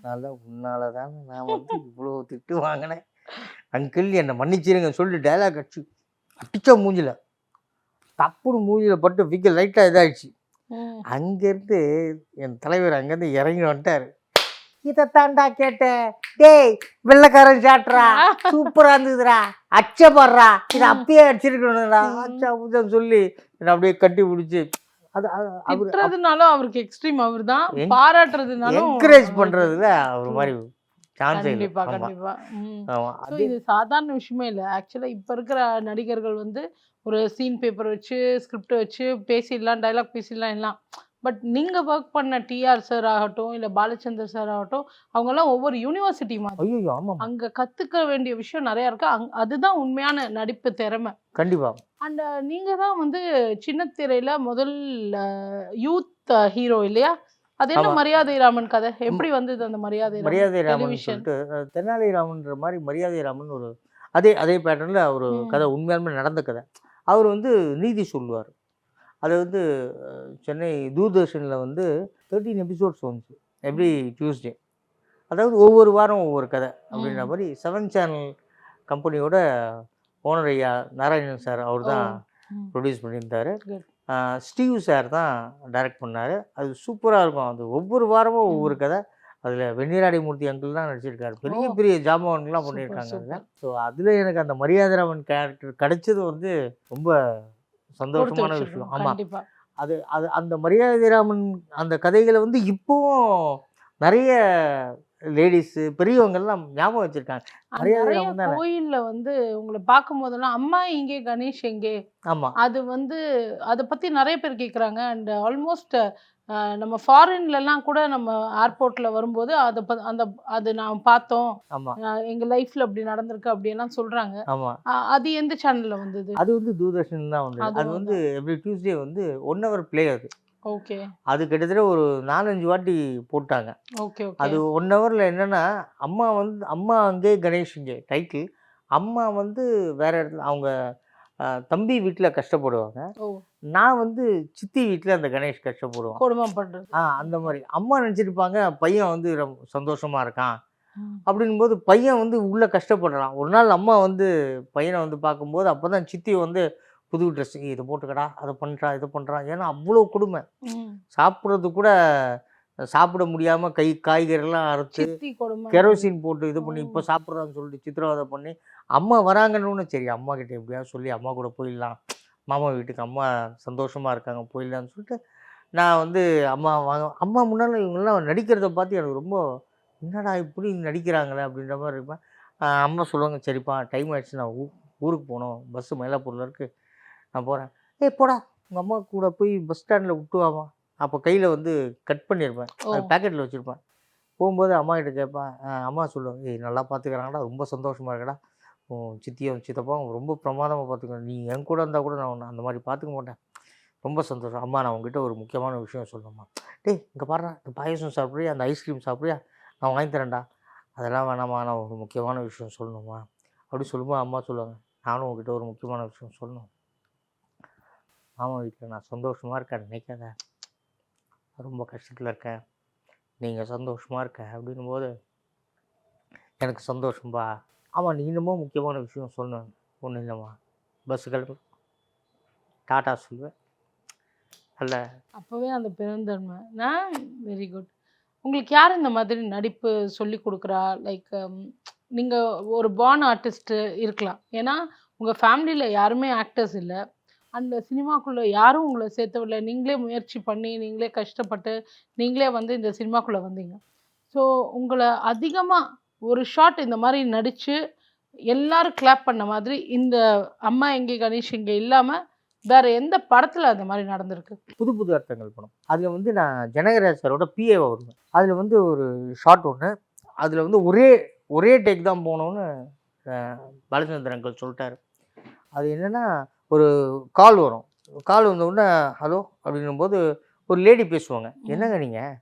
நல்லா உன்னால தான் நான் வந்து இவ்வளோ திட்டு வாங்கினேன் அங்கிள் என்னை மன்னிச்சிருங்க சொல்லிட்டு டைலாக் அடிச்சா மூஞ்சில தப்புன்னு மூஞ்சில பட்டு விக்க லைட்டாக இதாகிடுச்சு. அங்கேருந்து என் தலைவர் அங்கேருந்து இறங்கி வந்துட்டார். இதைத்தாண்டா கேட்டேன், டேய் வெள்ளைக்காரன் சாட்டுறா சூப்பராக இருந்ததுடா, அச்சப்படுறா, இதை அப்பயே அடிச்சிருக்கணும்டா அச்சா பூஜான்னு சொல்லி என்னை அப்படியே கட்டி பிடிச்சி திட்டுறதுனாலும் அவருக்கு எக்ஸ்ட்ரீம் அவர்தான், பாராட்டுறதுனாலும் என்கரேஜ் பண்றதுல அவர் மாதிரி சான்ஸ் இல்லை. கண்டிப்பா கண்டிப்பா. இது சாதாரண விஷயமே இல்லை. ஆக்சுவலா இப்ப இருக்கிற நடிகர்கள் வந்து ஒரு சீன் பேப்பர் வச்சு ஸ்கிரிப்ட் வச்சு பேசிடலாம், டைலாக் பேசிடலாம் எல்லாம். பட் நீங்க ஒர்க் பண்ண டிஆர் சார் ஆகட்டும் இல்ல பாலச்சந்தர் சார் ஆகட்டும், அவங்க எல்லாம் ஒவ்வொரு யூனிவர்சிட்டி மாதிரி. ஐயோ ஆமா, அங்க கத்துக்க வேண்டிய விஷயம் நிறைய இருக்கு. அதுதான் உண்மையான நடிப்பு திறமை. கண்டிப்பா. அண்ட் நீங்க தான் வந்து சின்ன திரையில முதல் யூத் ஹீரோ இல்லையா? அது என்ன மரியாதை ராமன் கதை எப்படி வந்தது? அந்த மரியாதை ராமன் சொல்லிட்டு தென்னாலி ராமன்ற மாதிரி மரியாதை ராமன் ஒரு அதே பேட்டர்னில் ஒரு கதை, உண்மையாலுமே நடந்த கதை. அவர் வந்து நீதி சொல்லுவார். அது வந்து சென்னை தூர்தர்ஷனில் வந்து 13 எபிசோட்ஸ் வந்துச்சு எவ்ரி டியூஸ்டே. அதாவது ஒவ்வொரு வாரம் ஒவ்வொரு கதை அப்படின்ற மாதிரி 7 சேனல் கம்பெனியோட ஓனர் ஐயா நாராயணன் சார் அவர் தான் ப்ரொடியூஸ் பண்ணியிருந்தார். ஸ்டீவ் சார் தான் டைரக்ட் பண்ணார். அது சூப்பராக இருக்கும். அது ஒவ்வொரு வாரமும் ஒவ்வொரு கதை. அதில் வெண்ணிராடி மூர்த்தி அங்கிள் தான் நடிச்சிருக்காரு. பெரிய பெரிய ஜாமான்கள்லாம் பண்ணியிருக்காங்க அதில். ஸோ அதில் எனக்கு அந்த மரியாதை ராமன் கேரக்டர் கிடைச்சது வந்து ரொம்ப சந்தோஷமான விஷயம். ஆமாம், அது அது அந்த மரியாதை ராமன் அந்த கதைகளை வந்து இப்போவும் நிறைய லேடிஸு பெரியவங்கெல்லாம் ஞாபகம் வச்சுருக்காங்க. கோயிலில் வந்து உங்களை பார்க்கும் போதெல்லாம் அம்மா இங்கே கணேஷ் எங்கே, ஆமாம், அது வந்து அதை பற்றி நிறைய பேர் கேட்குறாங்க. அண்ட் ஆல்மோஸ்ட் நம்ம ஃபாரின்லலாம் கூட நம்ம ஏர்போர்ட்டில் வரும்போது அது நான் பார்த்தோம், எங்கள் லைஃப்பில் அப்படி நடந்திருக்கு அப்படியெல்லாம் சொல்கிறாங்க. ஆமாம், அது எந்த சேனலில் வந்தது? அது வந்து தூர்தர்ஷன் தான் வந்தது. அது வந்து எவ்ரி டியூஸ்டே வந்து 1 hour ப்ளே. அது ஓகே, அது கிட்டத்தட்ட ஒரு 4-5 வாட்டி போட்டாங்க. ஓகே, அது 1 hourல என்னன்னா அம்மா அங்கே கணேஷ் இங்கே டைட்டில். அம்மா வந்து வேற இடத்துல அவங்க தம்பி வீட்டில் கஷ்டப்படுவாங்க, நான் வந்து சித்தி வீட்டில் அந்த கணேஷ் கஷ்டப்படுவான், குடும்பம் பண்ணுறது. அந்த மாதிரி அம்மா நினச்சிருப்பாங்க பையன் வந்து ரொம்ப சந்தோஷமாக இருக்கான் அப்படின்போது பையன் வந்து உள்ளே கஷ்டப்படுறான். ஒரு நாள் அம்மா வந்து பையனை வந்து பார்க்கும்போது அப்போ தான் சித்தி வந்து புது ட்ரெஸ் இதை போட்டுக்கடா, அதை பண்ணுறா, இதை பண்ணுறான். ஏன்னா அவ்வளோ கொடுமை, சாப்பிட்றது கூட சாப்பிட முடியாமல் காய்கறிலாம் அரைச்சி கெரோசின் போட்டு இது பண்ணி இப்போ சாப்பிட்றான்னு சொல்லிட்டு சித்திரவதை பண்ணி அம்மா வராங்கன்னு சரி அம்மா கிட்ட எப்படியாவது சொல்லி அம்மா கூட போயிடலாம், மாமா வீட்டுக்கு அம்மா சந்தோஷமாக இருக்காங்க போயிடலான்னு சொல்லிட்டு நான் வந்து அம்மா முன்னால் இவங்கெல்லாம் நடிக்கிறத பார்த்து எனக்கு ரொம்ப என்னடா இப்படி நடிக்கிறாங்களே அப்படின்ற மாதிரி இருப்பேன். அம்மா சொல்லுவாங்க, சரிப்பா டைம் ஆகிடுச்சு, நான் ஊருக்கு போகணும், பஸ்ஸு மயிலாப்பூரில் இருக்குது, நான் போகிறேன். போடா உங்கள் அம்மா கூட போய் பஸ் ஸ்டாண்டில் விட்டுவாமா. அப்போ கையில் வந்து கட் பண்ணியிருப்பேன், அது பேக்கெட்டில் வச்சுருப்பேன். போகும்போது அம்மா கிட்ட கேட்பேன். அம்மா சொல்லுவாங்க, நல்லா பார்த்துக்கிறாங்கடா, ரொம்ப சந்தோஷமாக இருக்கடா, சித்தியும் சித்தப்பாவும் ரொம்ப பிரமாதமாக பார்த்துக்கிறேன், நீ என் கூட இருந்தால் கூட நான் அந்த மாதிரி பார்த்துக்க மாட்டேன், ரொம்ப சந்தோஷம். அம்மா நான் உங்ககிட்ட ஒரு முக்கியமான விஷயம் சொல்லணும்மா. டேய் இங்கே பாடுறா, இந்த பாயசம் சாப்பிட்றியா, அந்த ஐஸ்கிரீம் சாப்பிட்றியா, நான் வாங்கி தரேன்டா. அதெல்லாம் வேணாம்மா, நான் ஒரு முக்கியமான விஷயம் சொல்லணுமா அப்படி சொல்லும்போது அம்மா சொல்லுவாங்க, நானும் உங்ககிட்ட ஒரு முக்கியமான விஷயம் சொல்லணும். மாமா வீட்டில் நான் சந்தோஷமாக இருக்கேன் நினைக்காத, ரொம்ப கஷ்டத்தில் இருக்கேன், நீங்கள் சந்தோஷமாக இருக்க அப்படின்னும் போது எனக்கு சந்தோஷம்பா. ஆமாம், நீ இன்னமும் முக்கியமான விஷயம் சொல்லணும். ஒன்றும் இல்லைம்மா, பஸ்ஸு கிளம்பு, டாட்டா சொல்லுவேன். அல்ல அப்போவே அந்த பெருந்தன்மை நான் வெரி குட். உங்களுக்கு யார் இந்த மாதிரி நடிப்பு சொல்லி கொடுக்குறா? லைக் நீங்கள் ஒரு பார்ன் ஆர்டிஸ்ட்டு இருக்கலாம். ஏன்னா உங்கள் ஃபேமிலியில் யாருமே ஆக்டர்ஸ் இல்லை. அந்த சினிமாக்குள்ளே யாரும் உங்களை சேர்த்தவில்லை. நீங்களே முயற்சி பண்ணி, நீங்களே கஷ்டப்பட்டு, நீங்களே வந்து இந்த சினிமாக்குள்ளே வந்தீங்க. ஸோ உங்களை அதிகமாக ஒரு ஷாட் இந்த மாதிரி நடித்து எல்லாரும் கிளாப் பண்ண மாதிரி இந்த அம்மா எங்கே கணேஷ் இங்கே இல்லாமல் வேற எந்த படத்தில் அந்த மாதிரி நடந்திருக்கு? புது புது அர்த்தங்கள் படம். அதில் வந்து நான் ஜனகராஜ் சாரோட பிஏவை வருவேன். அதில் வந்து ஒரு ஷார்ட் ஒன்று, அதில் வந்து ஒரே டேக் தான் போகணுன்னு பாலச்சந்திரன் அங்கிள் சொல்லிட்டாரு. அது என்னென்னா, ஒரு கால் வரும். கால் வந்த உடனே ஹலோ அப்படின்னும்போது ஒரு லேடி பேசுவாங்க. என்னங்க நீங்கள்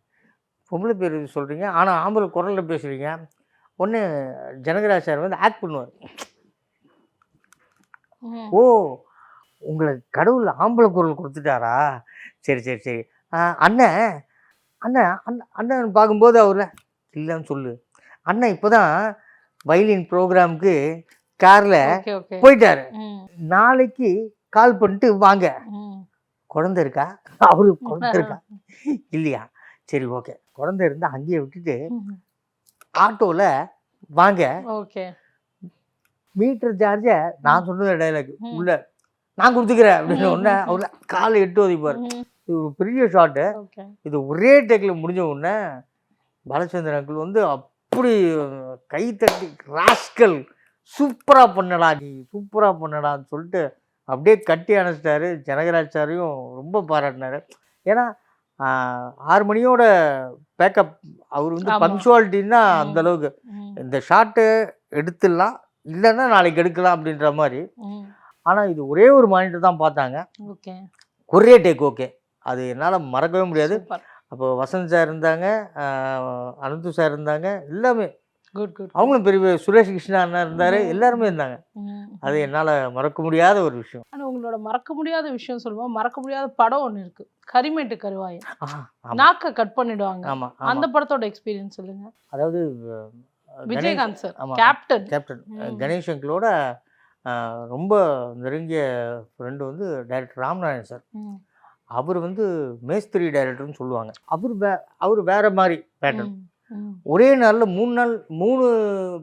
பொம்பளை பேர் சொல்கிறீங்க, ஆனால் ஆம்பளை குரலில் பேசுகிறீங்க. ஒன்று ஜனகராஜ் சார் வந்து ஆக்ட் பண்ணுவார். ஓ, உங்களை கடவுள் ஆம்பளை குரல் கொடுத்துட்டாரா? சரி சரி சரி. அண்ணன் அண்ணன் அண்ணன் அண்ணன் பார்க்கும்போது அவர் இல்லைன்னு சொல்லு. அண்ணன் இப்போ தான் வயலின் ப்ரோக்ராமுக்கு காரில் போயிட்டாரு. நாளைக்கு கால் பண்ணிட்டு வாங்க. குழந்தை இருக்கா? அவரு குழந்தை இருக்கா? இல்லையா? சரி ஓகே. குழந்தை இருந்தால் அங்கேயே விட்டுட்டு ஆட்டோவில் வாங்க. ஓகே. மீட்டர் சார்ஜை நான் சொன்னது டைலாக் உள்ள நான் கொடுத்துக்கிறேன் அப்படின்னு ஒன்று அவர் காலை 8 ஒதிப்பார். இது ஒரு பெரிய ஷாட்டு. இது ஒரே டேக்கில் முடிஞ்ச உடனே பாலச்சந்திரன் அங்கிள் வந்து அப்படி கை தட்டி ராஸ்கல் சூப்பராக பண்ணடா, நீ சூப்பராக பண்ணடான்னு சொல்லிட்டு அப்படியே கட்டி அணைச்சிட்டாரு. ஜனகராஜ் சாரையும் ரொம்ப பாராட்டினார். ஏன்னா 6 மணியோட பேக்கப். அவர் வந்து பங்க்சுவாலிட்டின்னா அந்தளவுக்கு இந்த ஷாட்டு எடுத்துடலாம், இல்லைன்னா நாளைக்கு எடுக்கலாம் அப்படின்ற மாதிரி. ஆனால் இது ஒரே ஒரு மானிட்டர் தான் பார்த்தாங்க. ஓகே. ஒரே டேக். ஓகே. அது என்னால் மறக்கவே முடியாது. அப்போ வசந்த் சார் இருந்தாங்க, அனந்து சார் இருந்தாங்க, எல்லாமே அவங்களும் பெரிய சுரேஷ் கிருஷ்ணா அண்ணா இருந்தார், எல்லாருமே இருந்தாங்க. அது என்னால் மறக்க முடியாத ஒரு விஷயம். ஆனால் உங்களோட மறக்க முடியாத விஷயம் சொல்லுவோம், மறக்க முடியாத படம் ஒன்று இருக்குது, கரிமேட்டு கருவாயன். நாக்கை கட் பண்ணிடுவாங்க. ஆமாம், அந்த படத்தோட எக்ஸ்பீரியன்ஸ் சொல்லுங்க. அதாவது விஜயகாந்த் சார் கேப்டன் கணேஷ் அங்கிளோட ரொம்ப நெருங்கிய ஃப்ரெண்டு வந்து டைரக்டர் ராம்நாராயண் சார். அவர் வந்து மேஸ்திரி டைரக்டர்னு சொல்லுவாங்க. அவர் வேற மாதிரி பேட்டர்ன். ஒரே நாளில் 3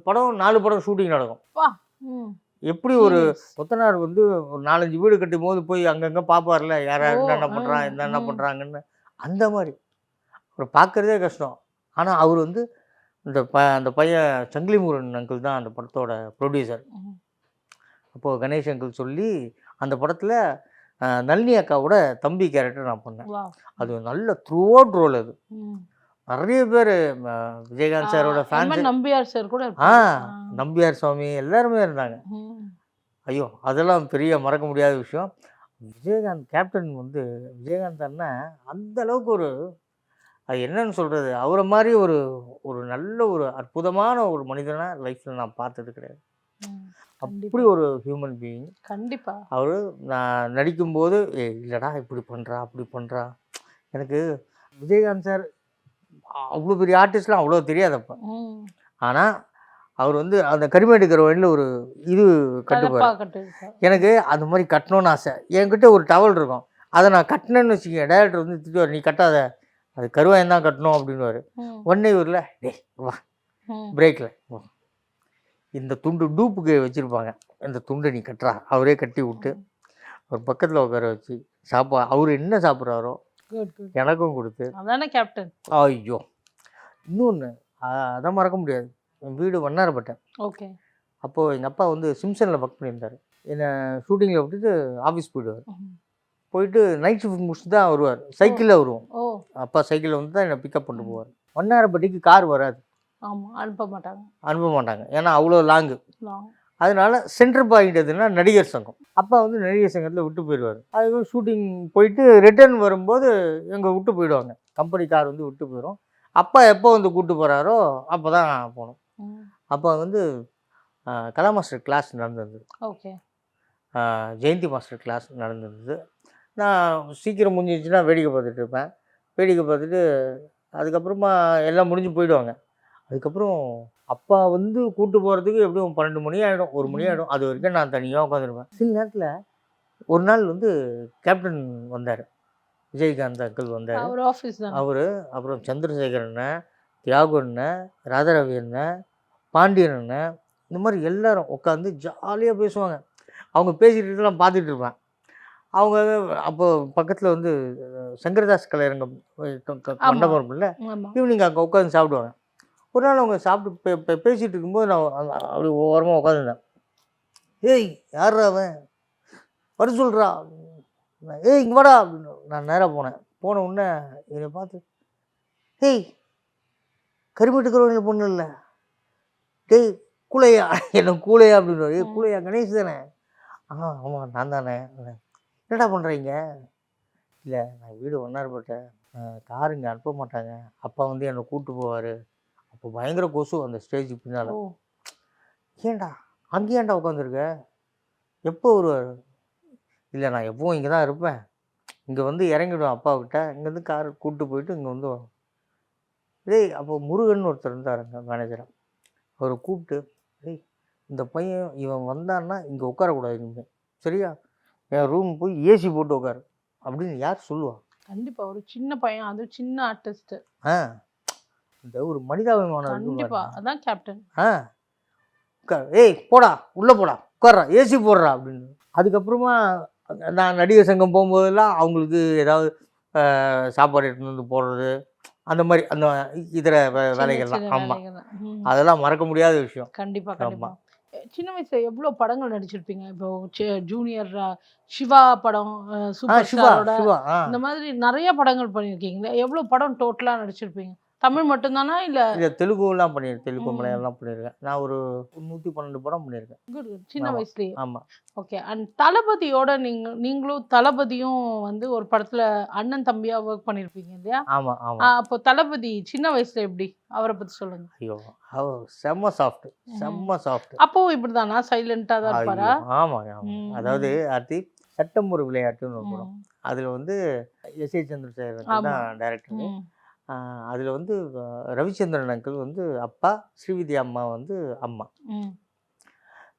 படம் 4 படம் ஷூட்டிங் நடக்கும். எப்படி ஒரு கொத்தனார் வந்து ஒரு 4-5 வீடு கட்டும் போது போய் அங்கங்கே பார்ப்பார்ல, யார் என்னென்ன பண்ணுறான் என்னென்ன பண்ணுறாங்கன்னு, அந்த மாதிரி அவர் பார்க்குறதே கஷ்டம். ஆனால் அவர் வந்து அந்த பையன் சங்கிலி முருகன் அங்கிள் தான் அந்த படத்தோட ப்ரொடியூசர். அப்போது கணேஷ் அங்கிள் சொல்லி அந்த படத்தில் நளினி அக்காவோட தம்பி கேரக்டர் நான் பண்ணேன். அது நல்ல த்ரூ அவுட் ரோல். அது நிறைய பேர் விஜயகாந்த் சாரோட ஃபேன்ஸ், நம்பியார் சார் கூட, நம்பியார் சுவாமி எல்லாருமே இருந்தாங்க. ஐயோ, அதெல்லாம் பெரிய மறக்க முடியாத விஷயம். விஜயகாந்த் கேப்டன் வந்து விஜயகாந்த் அண்ணன் அந்த அளவுக்கு ஒரு அது என்னன்னு சொல்கிறது, அவரை மாதிரி ஒரு நல்ல ஒரு அற்புதமான ஒரு மனிதனாக லைஃப்பில் நான் பார்த்தது கிடையாது. அப்படி ஒரு ஹியூமன் பீயிங். கண்டிப்பாக அவர் நான் நடிக்கும்போது இல்லைடா இப்படி பண்ணுறா அப்படி பண்ணுறா. எனக்கு விஜயகாந்த் சார் அவ்வளோ பெரிய ஆர்டிஸ்ட்லாம் அவ்வளோ தெரியாதப்போ. ஆனால் அவர் வந்து அந்த கரிமேட்டு கருவாயில ஒரு இது கட்டுப்பார். எனக்கு அந்த மாதிரி கட்டணும்னு ஆசை. என்கிட்ட ஒரு டவல் இருக்கும், அதை நான் கட்டினேன்னு வச்சுக்கேன், டைரக்டர் வந்து திட்டுவார், நீ கட்டாத, அது கருவாயம் தான் கட்டணும் அப்படின்வார். ஒன்னே ஊரில் வா பிரேக்கில் இந்த துண்டு டூப்புக்கு வச்சுருப்பாங்க, இந்த துண்டை நீ கட்டுறா, அவரே கட்டி விட்டு ஒரு பக்கத்தில் உட்கார வச்சு அவர் என்ன சாப்பிட்றாரோ எனக்கும் கொடுத்து. அதானே கேப்டன். ஐயோ, இன்னொன்று அதான் மறக்க முடியாது. என் வீடு வண்ணாரப்பட்டேன். ஓகே. அப்போது எங்கள் அப்பா வந்து சிம்சனில் ஒர்க் பண்ணியிருந்தார். என்னை ஷூட்டிங்கில் விட்டுட்டு ஆஃபீஸ் போயிடுவார். போயிட்டு நைட் ஷிஃப்ட் முடிச்சுட்டு தான் வருவார். சைக்கிளில் வருவோம். அப்பா சைக்கிளில் வந்து தான் என்னை பிக்கப் பண்ணிட்டு போவார். வண்ணாரப்பட்டிக்கு கார் வராது. ஆமாம், அனுப்ப மாட்டாங்க. ஏன்னா அவ்வளோ லாங்கு. அதனால சென்டர் பாயிண்ட் எதுனா நடிகர் சங்கம். அப்பா வந்து நடிகர் சங்கத்தில் விட்டு போயிடுவார். அது ஷூட்டிங் போயிட்டு ரிட்டர்ன் வரும்போது எங்கே விட்டு போயிடுவாங்க. கம்பெனி கார் வந்து விட்டு போயிடும். அப்பா எப்போ வந்து கூப்பிட்டு போகிறாரோ அப்போ தான் போகணும். அப்போ வந்து கலா மாஸ்டர் கிளாஸ் நடந்தது. ஓகே. ஜெயந்தி மாஸ்டர் கிளாஸ் நடந்திருந்தது. நான் சீக்கிரம் முடிஞ்சிருச்சுன்னா வேடிக்கை பார்த்துட்டு இருப்பேன். வேடிக்கை பார்த்துட்டு அதுக்கப்புறமா எல்லாம் முடிஞ்சு போயிடுவாங்க. அதுக்கப்புறம் அப்பா வந்து கூட்டு போகிறதுக்கு எப்படியும் 12 மணி ஆகிடும், 1 மணி ஆகிடும். அது வரைக்கும் நான் தனியாக உட்காந்துருப்பேன். சில நேரத்தில் ஒரு நாள் வந்து கேப்டன் வந்தார், விஜயகாந்த் அங்கிள் வந்தார். அவர் ஆஃபீஸ் தான். அவர் அப்புறம் சந்திரசேகர் அண்ணன், தியாகு அண்ணன், ராதாரவி அண்ணன், பாண்டியன் அண்ணன், இந்த மாதிரி எல்லாரும் உட்காந்து ஜாலியாக பேசுவாங்க. அவங்க பேசிகிட்டு நான் பார்த்துட்டு இருப்பேன். அவங்க அப்போ பக்கத்தில் வந்து சங்கரதாஸ் கலையரங்கம் மண்டபம் இல்லை, ஈவினிங் அங்கே உட்காந்து சாப்பிடுவாங்க. ஒரு நாள் அவங்க சாப்பிட்டு பேசிகிட்டு இருக்கும்போது நான் அப்படி ஓரமாக உட்காந்துருந்தேன். ஏய் யாரா அவன், வர சொல்கிறா, ஏய் இங்கே வாடா அப்படின்னு நான் நேராக போனேன். போன உடனே என்னை பார்த்து, ஏய் கரிமட்டுக்கிறவங்க பொண்ணு இல்லை, டேய் கூலையா, என்ன கூலையா அப்படின்னு. ஏய் கூலையா கணேஷ் தானே? ஆமாம் நான் தானே. என்னடா பண்ணுறீங்க? இல்லை நான் வீடு ஒன்னார்பட்டேன், கார் இங்கே அனுப்ப மாட்டாங்க, அப்பா வந்து என்னை கூப்பிட்டு போவார். அப்போ பயங்கர கொசு அந்த ஸ்டேஜுக்கு பின்னால். ஏன்டா அங்கேயாண்டா உட்காந்துருக்க, எப்போ வருவார்? இல்லை நான் எப்பவும் இங்கே தான் இருப்பேன், இங்கே வந்து இறங்கிடுவேன் அப்பாக்கிட்ட, இங்கேருந்து கார் கூப்பிட்டு போயிட்டு இங்கே வந்து வரும். டேய் அப்போ முருகன் ஒருத்தர் இருந்தாருங்க மேனேஜராக, அவரை கூப்பிட்டு, டேய் இந்த பையன் இவன் வந்தான்னா இங்கே உட்காரக்கூடாது, நீங்கள் சரியா, என் ரூம் போய் ஏசி போட்டு உட்காரு அப்படின்னு யார் சொல்லுவா? கண்டிப்பாக ஒரு சின்ன பையன், அது சின்ன ஆர்டிஸ்ட்டு. இந்த ஒரு மனிதாபிமானம். கண்டிப்பாக அதான் கேப்டன். ஏய் போடா உள்ளே போடா உட்கார்றா ஏசி போடுறா அப்படின்னு. அதுக்கப்புறமா நான் நடிகர் சங்கம் போகும்போதெல்லாம் அவங்களுக்கு ஏதாவது சாப்பாடு எடுத்துன்னு வந்து போடுறது, அந்த மாதிரி அந்த இதர வேலைகள்லாம். ஆமாம், அதெல்லாம் மறக்க முடியாத விஷயம். கண்டிப்பாக கண்டிப்பாக. சின்ன வயசுல எவ்வளோ படங்கள் நடிச்சிருப்பீங்க? இப்போ ஜூனியர் சிவா படம், சூப்பர் ஸ்டாரோட இந்த மாதிரி நிறைய படங்கள் பண்ணியிருக்கீங்களே, எவ்வளோ படம் டோட்டலாக நடிச்சிருப்பீங்க? தமிழ் மட்டும்தானா இல்லை தெலுங்குலாம் பண்ணியிருக்கேன், தெலுங்கு மலையாளம்லாம் பண்ணியிருக்கேன். நான் ஒரு 112 படம் பண்ணியிருக்கேன். Good good. சின்ன வயசுலேயே? ஆமாம். ஓகே. அண்ட் தளபதியோட நீங்களும் தளபதியும் வந்து ஒரு படத்தில் அண்ணன் தம்பியாக ஒர்க் பண்ணியிருப்பீங்க இல்லையா? ஆமாம் ஆமாம். அப்போ தளபதி சின்ன வயசுல எப்படி, அவரை பற்றி சொல்லுங்க. ஐயோ அவர் செம்ம சாஃப்ட், செம்ம சாஃப்ட். அப்போ இப்படி தானா, சைலண்டாக தான் இருப்பாரா? ஆமாம் ஆமாம். அதாவது ஆர்த்தி சட்டம் ஒரு விளையாட்டுன்னு ஒரு படம், அதில் வந்து எஸ்.ஏ. சந்திரசேகர் தான் டைரக்டர். அதில் வந்து ரவிச்சந்திரன் அங்கிள் வந்து அப்பா, ஸ்ரீவித்யா அம்மா வந்து அம்மா,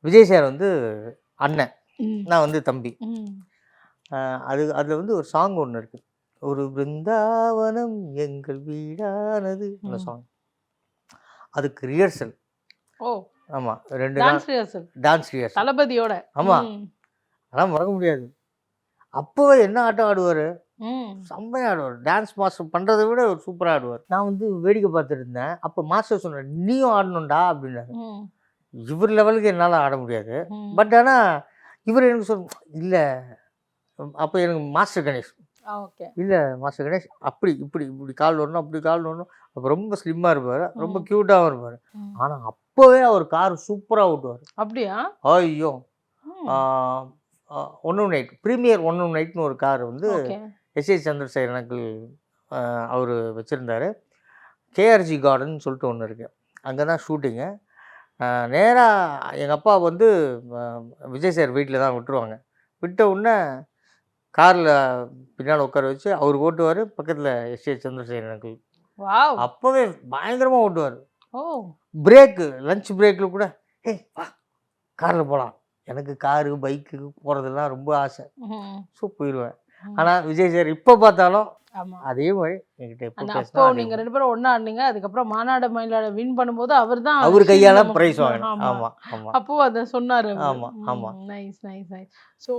விஜய் சார் வந்து அண்ணன், நான் வந்து தம்பி. அதில் வந்து ஒரு சாங் ஒன்று இருக்குது, ஒரு பிருந்தாவனம் எங்கள் வீடானது, அந்த சாங். அதுக்கு ரிஹர்சல். ஆமாம், 2 நாள் டான்ஸ் ரிஹர்சல் தளபதியோட. ஆமாம், அதெல்லாம் மறக்க முடியாது. அப்போவே என்ன ஆட்டம் ஆடுவார், செம்மையாக ஆடுவார். டான்ஸ் மாஸ்டர் பண்ணுறதை விட ஒரு சூப்பராக ஆடுவார். நான் வந்து வேடிக்கை பார்த்துட்டு இருந்தேன். அப்போ மாஸ்டர் சொன்னார், நீயும் ஆடணும்டா அப்படின்னாரு. இவர் லெவலுக்கு என்னால் ஆட முடியாது, பட் ஆனால் இவர் எனக்கு இல்லை. அப்போ எனக்கு மாஸ்டர் கணேஷ், இல்லை மாஸ்டர் கணேஷ் அப்படி இப்படி இப்படி கால் வரணும், அப்படி கால் வரணும். அப்போ ரொம்ப ஸ்லிம்மாக இருப்பார், ரொம்ப க்யூட்டாகவும் இருப்பார். ஆனால் அப்போவே அவர் கார் சூப்பராக ஓட்டுவார். அப்படியா? ஐயோ, 118 ப்ரீமியர் 118ன்னு ஒரு கார் வந்து எஸ்.ஏ. சந்திரசேகர் அங்கிள் அவர் வச்சுருந்தார். கேஆர்ஜி கார்டன் சொல்லிட்டு ஒன்று இருக்குது, அங்கே தான் ஷூட்டிங்கு. நேராக எங்கள் அப்பா வந்து விஜய் சார் வீட்டில் தான் விட்டுருவாங்க. விட்ட உடனே காரில் பின்னால் உட்கார வச்சு அவர் ஓட்டுவார், பக்கத்தில் எஸ்.ஏ. சந்திரசேகர் அங்கிள். அப்போவே பயங்கரமாக ஓட்டுவார். பிரேக்கு லஞ்ச் பிரேக்கில் கூட, ஏய் வா காரில் போகலாம், எனக்கு காரு பைக்கு போகிறதுலாம் ரொம்ப ஆசை. ஸோ போயிடுவேன். ஆனால் விஜய் சார் இப்போ பார்த்தாலும் அதே மாதிரி என்கிட்ட அப்போ நீங்கள் 2 பேரும் ஒன்றா ஆடினீங்க. அதுக்கப்புறம் மாநாடு மயிலாட வின் பண்ணும்போது அவர் தான் அவர் கையால் ப்ரைஸ் வாங்கினார். ஆமாம் ஆமாம். அப்போ அதை சொன்னார். ஆமாம் ஆமாம். Nice nice nice. So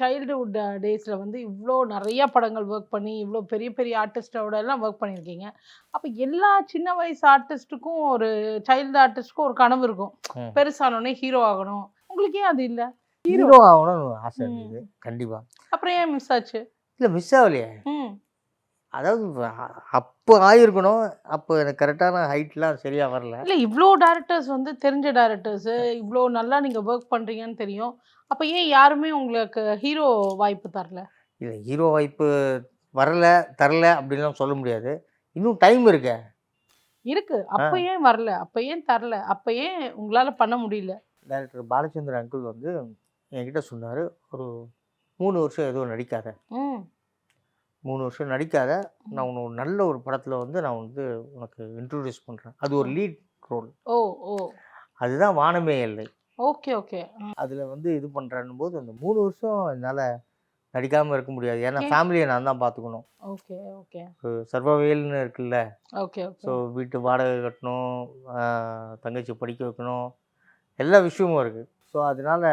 childhood டேஸில் வந்து இவ்வளோ நிறைய படங்கள் ஒர்க் பண்ணி இவ்வளோ பெரிய பெரிய ஆர்டிஸ்டோட எல்லாம் ஒர்க் பண்ணியிருக்கீங்க. அப்போ எல்லா சின்ன வயசு ஆர்டிஸ்ட்டுக்கும் ஒரு சைல்டு ஆர்டிஸ்ட்டுக்கும் ஒரு கனவு இருக்கும், பெருசானோடனே ஹீரோ ஆகணும். உங்களுக்கு ஏன் அது இல்லை? ஹீரோ ஆகணும்னு ஆசை இருந்தது கண்டிப்பாக. அப்புறம் ஏன் மிஸ் ஆச்சு? இல்லை மிஸ் ஆகலையே, அதாவது அப்போ ஆகிருக்கணும். அப்போ எனக்கு கரெக்டான ஹைட்லாம் சரியாக வரல. இல்லை இவ்வளோ டேரக்டர்ஸ் வந்து தெரிஞ்ச டேரக்டர்ஸு, இவ்வளோ நல்லா நீங்கள் ஒர்க் பண்ணுறீங்கன்னு தெரியும். அப்போ ஏன் யாருமே உங்களுக்கு ஹீரோ வாய்ப்பு தரல? இல்லை ஹீரோ வாய்ப்பு தரல அப்படின்லாம் சொல்ல முடியாது. இன்னும் டைம் இருக்கு. அப்போ ஏன் வரல, அப்போ ஏன் தரல, அப்போ ஏன் உங்களால் பண்ண முடியல? டைரக்டர் பாலச்சந்திரன் அங்கிள் வந்து என்கிட்ட சொன்னார், ஒரு 3 வருஷம் எதுவும் நடிக்காத, ம் 3 வருஷம் நடிக்காத, நான் உன்னை ஒரு நல்ல ஒரு படத்தில் வந்து நான் வந்து உனக்கு இன்ட்ரடியூஸ் பண்ணுறேன். அது ஒரு லீட் ரோல். ஓ ஓ அதுதான் வானமே எல்லை. ஓகே ஓகே அதில் வந்து இது பண்ணுறேன்னும் போது அந்த 3 வருஷம் என்னால் நடிக்காமல் இருக்க முடியாது. ஏன்னா ஏன்? ஃபேமிலியை நான் தான் பார்த்துக்கணும். ஓகே ஓகே சர்வவேல்னு இருக்குல்ல, ஓகே ஸோ ஓகே வீட்டு வாடகை கட்டணும், தங்கச்சி படிக்க வைக்கணும், எல்லா விஷயமும் இருக்குது. ஸோ அதனால்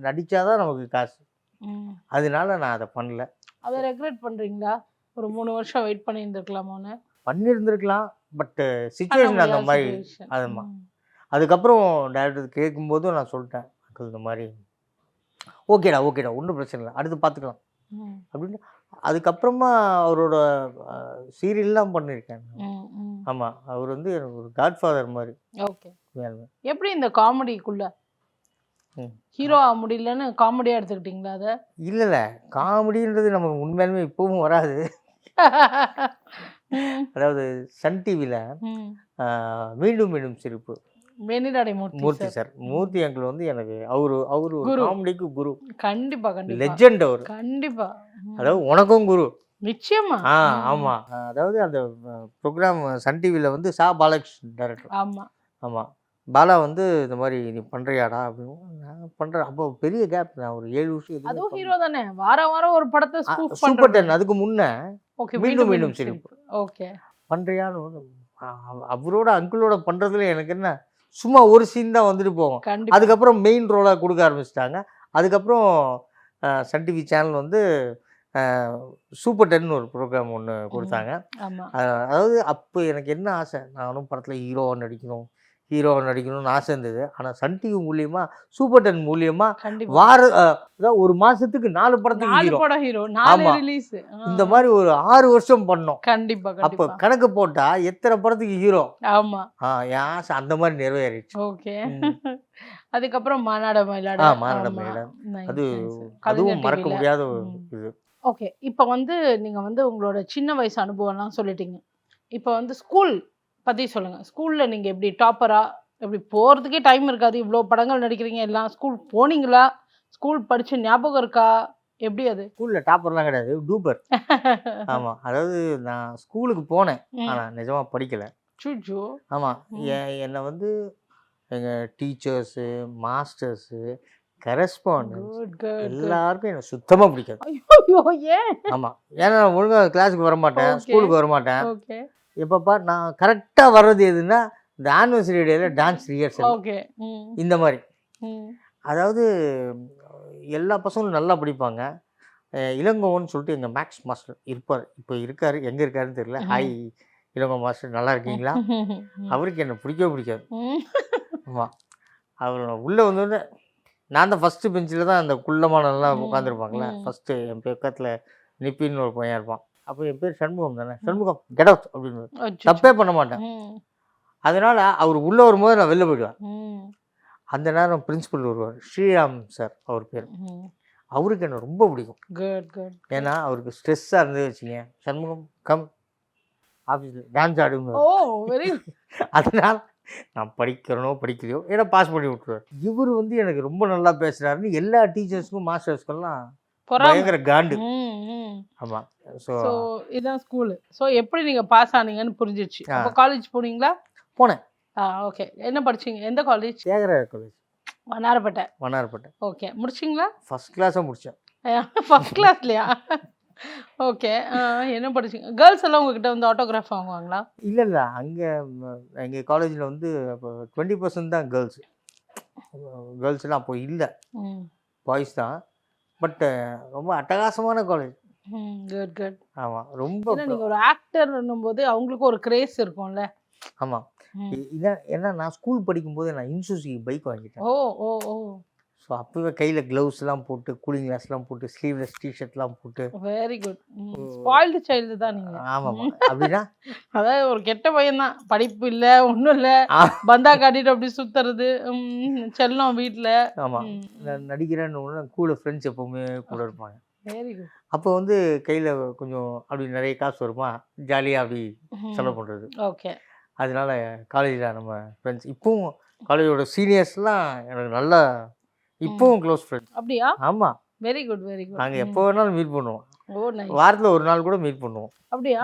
நடித்தாதான் நமக்கு காசு. ம் அதனால நான் அதை பண்ணல. அதை ரெக்ரெட் பண்ணுறீங்களா? ஒரு 3 வருஷம் வெயிட் பண்ணியிருந்துருக்கலாமோன்னு? பண்ணியிருந்திருக்கலாம், பட் பண்ண சுச்சுவேஷன் அந்த முடியாத மாதிரி. சுச்சுவேஷன். ஆமா. அதுக்கப்புறம் டேரக்டர் கேட்கும்போதும் நான் சொல்லிட்டேன், அங்கிள் இந்த மாதிரி ஓகேடா ஓகேடா ஒன்றும் பிரச்சனை இல்லை, அடுத்து பார்த்துக்கலாம் ம் அப்படின்னு. அதுக்கப்புறமா அவரோட சீரியல்லாம் பண்ணியிருக்கேன். ம் ம் ஆமாம், அவர் வந்து எனக்கு ஒரு காட்ஃபாதர் மாதிரி. ஓகே. உண்மையாலுமே. எப்படி இந்த காமெடிக்குள்ள ம். ஹீரோ ஆக முடியலன்னு காமெடியாக எடுத்துக்கிட்டீங்களா அதை? இல்லை இல்லை, காமெடின்றது நமக்கு உண்மையாலுமே இப்பவும் வராது. ம் அதாவது சன் டிவியில் ம் மீண்டும் மீண்டும் சிரிப்பு, வெண்ணிலாடை மூர்த்தி மூர்த்தி சார். சார், மூர்த்தி அங்கிள் வந்து எனக்கு அவரு ஒரு குரு. காமெடிக்கு குரு, கண்டிப்பா கண்டிப்பா லெஜெண்ட் அவர். கண்டிப்பா. ம். அதாவது உனக்கும் குரு. நிச்சயமா. ஆமாம். அதாவது அந்த ப்ரோக்ராம் சன் டிவியில் வந்து பாலகிருஷ்ணன் டைரக்டர். ஆமா. ஆமாம், பாலா வந்து இந்த மாதிரி நீ பண்ணுறியாடா அப்படின்னு. நான் பண்ணுறேன். அப்போ பெரிய கேப், நான் ஒரு 7 வருஷம் அதுவும் ஹீரோ தானே, வாரம் வாரம் ஒரு படத்தை ஸ்பூஃப் சூப்பர் பண்றது. 10 அதுக்கு முன்னே ஓகே, மீண்டும் மீண்டும் சிரிப்பு ஓகே. பண்ணுறியான்னு அவரோட அங்கிளோட பண்ணுறதுல எனக்கு என்ன, சும்மா ஒரு சீன் தான் வந்துட்டு போவோம். கண்டிப்பா. அதுக்கப்புறம் மெயின் ரோலாக கொடுக்க ஆரம்பிச்சிட்டாங்க. அதுக்கப்புறம் சன் டிவி சேனல் வந்து சூப்பர் 10 ஒரு ப்ரோக்ராம் ஒன்று கொடுத்தாங்க. ஆமா. அதாவது அப்போ எனக்கு என்ன ஆசை, நானும் படத்தில் ஹீரோவாக நடிக்கணும்னு ஆசை இருந்தது. ஆனால் சன் டிவி மூலியமா சூப்பர் 10 மூலியமா கண்டிப்பா. அதாவது ஒரு மாதத்துக்கு 4 படத்துக்கு 4 ஹீரோ. படம் ஹீரோ, 4 ஆமா. ரிலீஸ். இந்த மாதிரி ஒரு 6 வருஷம் பண்ணோம். கண்டிப்பா அப்போ கண்டிப்பா. கணக்கு போட்டா எத்தனை படத்துக்கு ஹீரோ. ஆமா. என் ஆசை அந்த மாதிரி நிறைவேறிடுச்சு. ஓகே. அதுக்கப்புறம் மானாட மயிலாட. மானாட ஆமா. மயிலாட. Nice, அது nice. அதுவும் கலைஞர் மறக்க TV ல. முடியாத ஒரு ம். இது. ஓகே. இப்போ வந்து நீங்க வந்து உங்களோட சின்ன வயசு அனுபவம்லாம் சொல்லிட்டீங்க. இப்போ வந்து ஸ்கூல் பத்தி சொல்லுங்க. ஸ்கூல்ல நீங்க எப்படி டாப்பரா? எப்படி போறதுக்கே டைம் இருக்காது. இவ்ளோ படங்கள் நடிக்கிறீங்க எல்லாம். ஸ்கூல் போனீங்களா? ஸ்கூல் படிச்ச ஞாபகம் இருக்கா? எப்படி அது? ஸ்கூலில் டாப்பர்லாம் கிடையாது, டூப்பர். ஆமாம், அதாவது நான் ஸ்கூலுக்கு போனேன், ம். ஆனால் நிஜமாக படிக்கலை. சுஜு. ஆமாம், என்னை வந்து எங்கள் teachers, masters, correspondence good good. எல்லாருக்கும் எனக்கு சுத்தமாக பிடிக்காது. ஐயோ ஏன்? ஆமாம், ஏன்னா நான் ஒழுங்காக கிளாஸுக்கு வரமாட்டேன், Okay. ஸ்கூலுக்கு வரமாட்டேன். ஓகே. எப்பப்பா நான் கரெக்டாக வர்றது எதுன்னா இந்த ஆனிவர்சரி டேயில் டான்ஸ் ரிஹர்சல், ஓகே. ம். இந்த மாதிரி. ம். அதாவது எல்லா பசங்களும் நல்லா படிப்பாங்க. இளங்கோவன் சொல்லிட்டு எங்கள் மேக்ஸ் மாஸ்டர் இருப்பார், இப்போ இருக்கார், எங்கே இருக்காருன்னு தெரியல. ஹாய் இளங்கோ மாஸ்டர், நல்லா இருக்கீங்களா? அவருக்கு என்னை பிடிக்கவே பிடிக்காது. ம். ஆமாம், அவர் உள்ளே வந்தோடனே நான் தான் ஃபஸ்ட்டு பெஞ்சில் தான் அந்த குள்ளமானெல்லாம் ம். உட்காந்துருப்பாங்களே. ம். ஃபஸ்ட்டு என் பக்கத்தில் நிப்பின்னு ஒரு பையன் இருப்பான். அப்போ என் பேர் சண்முகம் தானே, சண்முகம் கெட் அவுட் அப்படின்னு அச்சச்சோ. தப்பே பண்ண மாட்டேன். ம். அதனால் அவர் உள்ளே வரும்போது நான் வெளில போயிடுவேன். ம். அந்த நேரம் பிரின்சிபல் வருவார், ஸ்ரீராம் சார் அவர் பேர். ம். அவருக்கு என்ன ரொம்ப பிடிக்கும். Good good. ஏன்னா அவருக்கு ஸ்ட்ரெஸ்ஸாக இருந்தது வச்சுங்க, சண்முகம் கம் ஆஃபீஸில் டான்ஸ் ஆடுங்க. ஓ வெரி அதனால் நான் படிக்கலையோ ஏன்னா பாஸ் பண்ணி விட்டுருவார். இவர் வந்து எனக்கு ரொம்ப நல்லா பேசுகிறாருன்னு எல்லா டீச்சர்ஸ்க்கும் மாஸ்டர்ஸ்க்கெல்லாம் பயங்கர காண்டு. ஆமாம். ஸோ ஸோ இதான் ஸ்கூலு. ஸோ எப்படி நீங்க பாஸ் ஆனீங்கன்னு புரிஞ்சிச்சு. அப்போ காலேஜ் போனீங்களா? போனேன். ஓகே. என்ன படிச்சீங்க? எந்த college? Sekara college, Vannarapettai. Vannarapettai. Okay. முடிச்சிங்களா? ஃபஸ்ட் கிளாஸாக முடித்தேன். ஃபர்ஸ்ட் கிளாஸ்லையா? ஓகே. என்ன படிச்சீங்க? கேர்ள்ஸ் எல்லாம் உங்ககிட்ட வந்து ஆட்டோகிராஃப் வாங்குவாங்களா? இல்லை அங்கே எங்கள் காலேஜில் வந்து அப்போ 20% தான் கேர்ள்ஸ்லாம் அப்போ இல்லை, ம். பாய்ஸ் தான். பட் ரொம்ப அட்டகாசமான காலேஜ். Good good. ஆமாம், ரொம்ப. ஏன்னா நீங்க ஒரு ஆக்டர்ன்னும் போது அவங்களுக்கு ஒரு கிரேஸ் இருக்கும்ல. ஆமாம், இதான். ஏன்னா நான் ஸ்கூல் படிக்கும்போது நான் இன்சூசி பைக் வாங்கிட்டேன். ஓ ஓ ஓ. ஸோ அப்போவே கையில் க்ளவுஸ்லாம் போட்டு, கூலிங் கிளாஸ்லாம் போட்டு, ஸ்லீவ்லெஸ் டிஷர்ட்லாம் போட்டு. Very good. ஸ்பாயில்டு சைல்டு தான் நீங்க. ஆமாம், அப்படின்னா அதாவது ஒரு கெட்ட பையன் தான். படிப்பு இல்ல, ஒன்றும் இல்லை, பந்தா காட்டிட்டு அப்படி சுத்துறது, செல்லம் வீட்டில். ஆமாம், நான் நடிக்கிறேன்னு ஒன்று கூட ஃப்ரெண்ட்ஸ் எப்போவுமே கூட இருப்பாங்க. Very good. அப்போ வந்து கையில் கொஞ்சம் அப்படி நிறைய காசு வருமா, ஜாலியாக அப்படி செலவு பண்ணுறது. ஓகே. அதனால காலேஜில் நம்ம ஃப்ரெண்ட்ஸ் இப்போவும் காலேஜோட சீனியர்ஸ்லாம் எனக்கு நல்லா இப்போவும் க்ளோஸ் ஃப்ரெண்ட். அப்படியா? ஆமாம், வெரி குட் வெரி குட். நாங்கள் எப்போ வேணாலும் மீட் பண்ணுவோம். ஓ நைஸ். வாரத்தில் ஒரு நாள் கூட மீட் பண்ணுவோம். அப்படியா?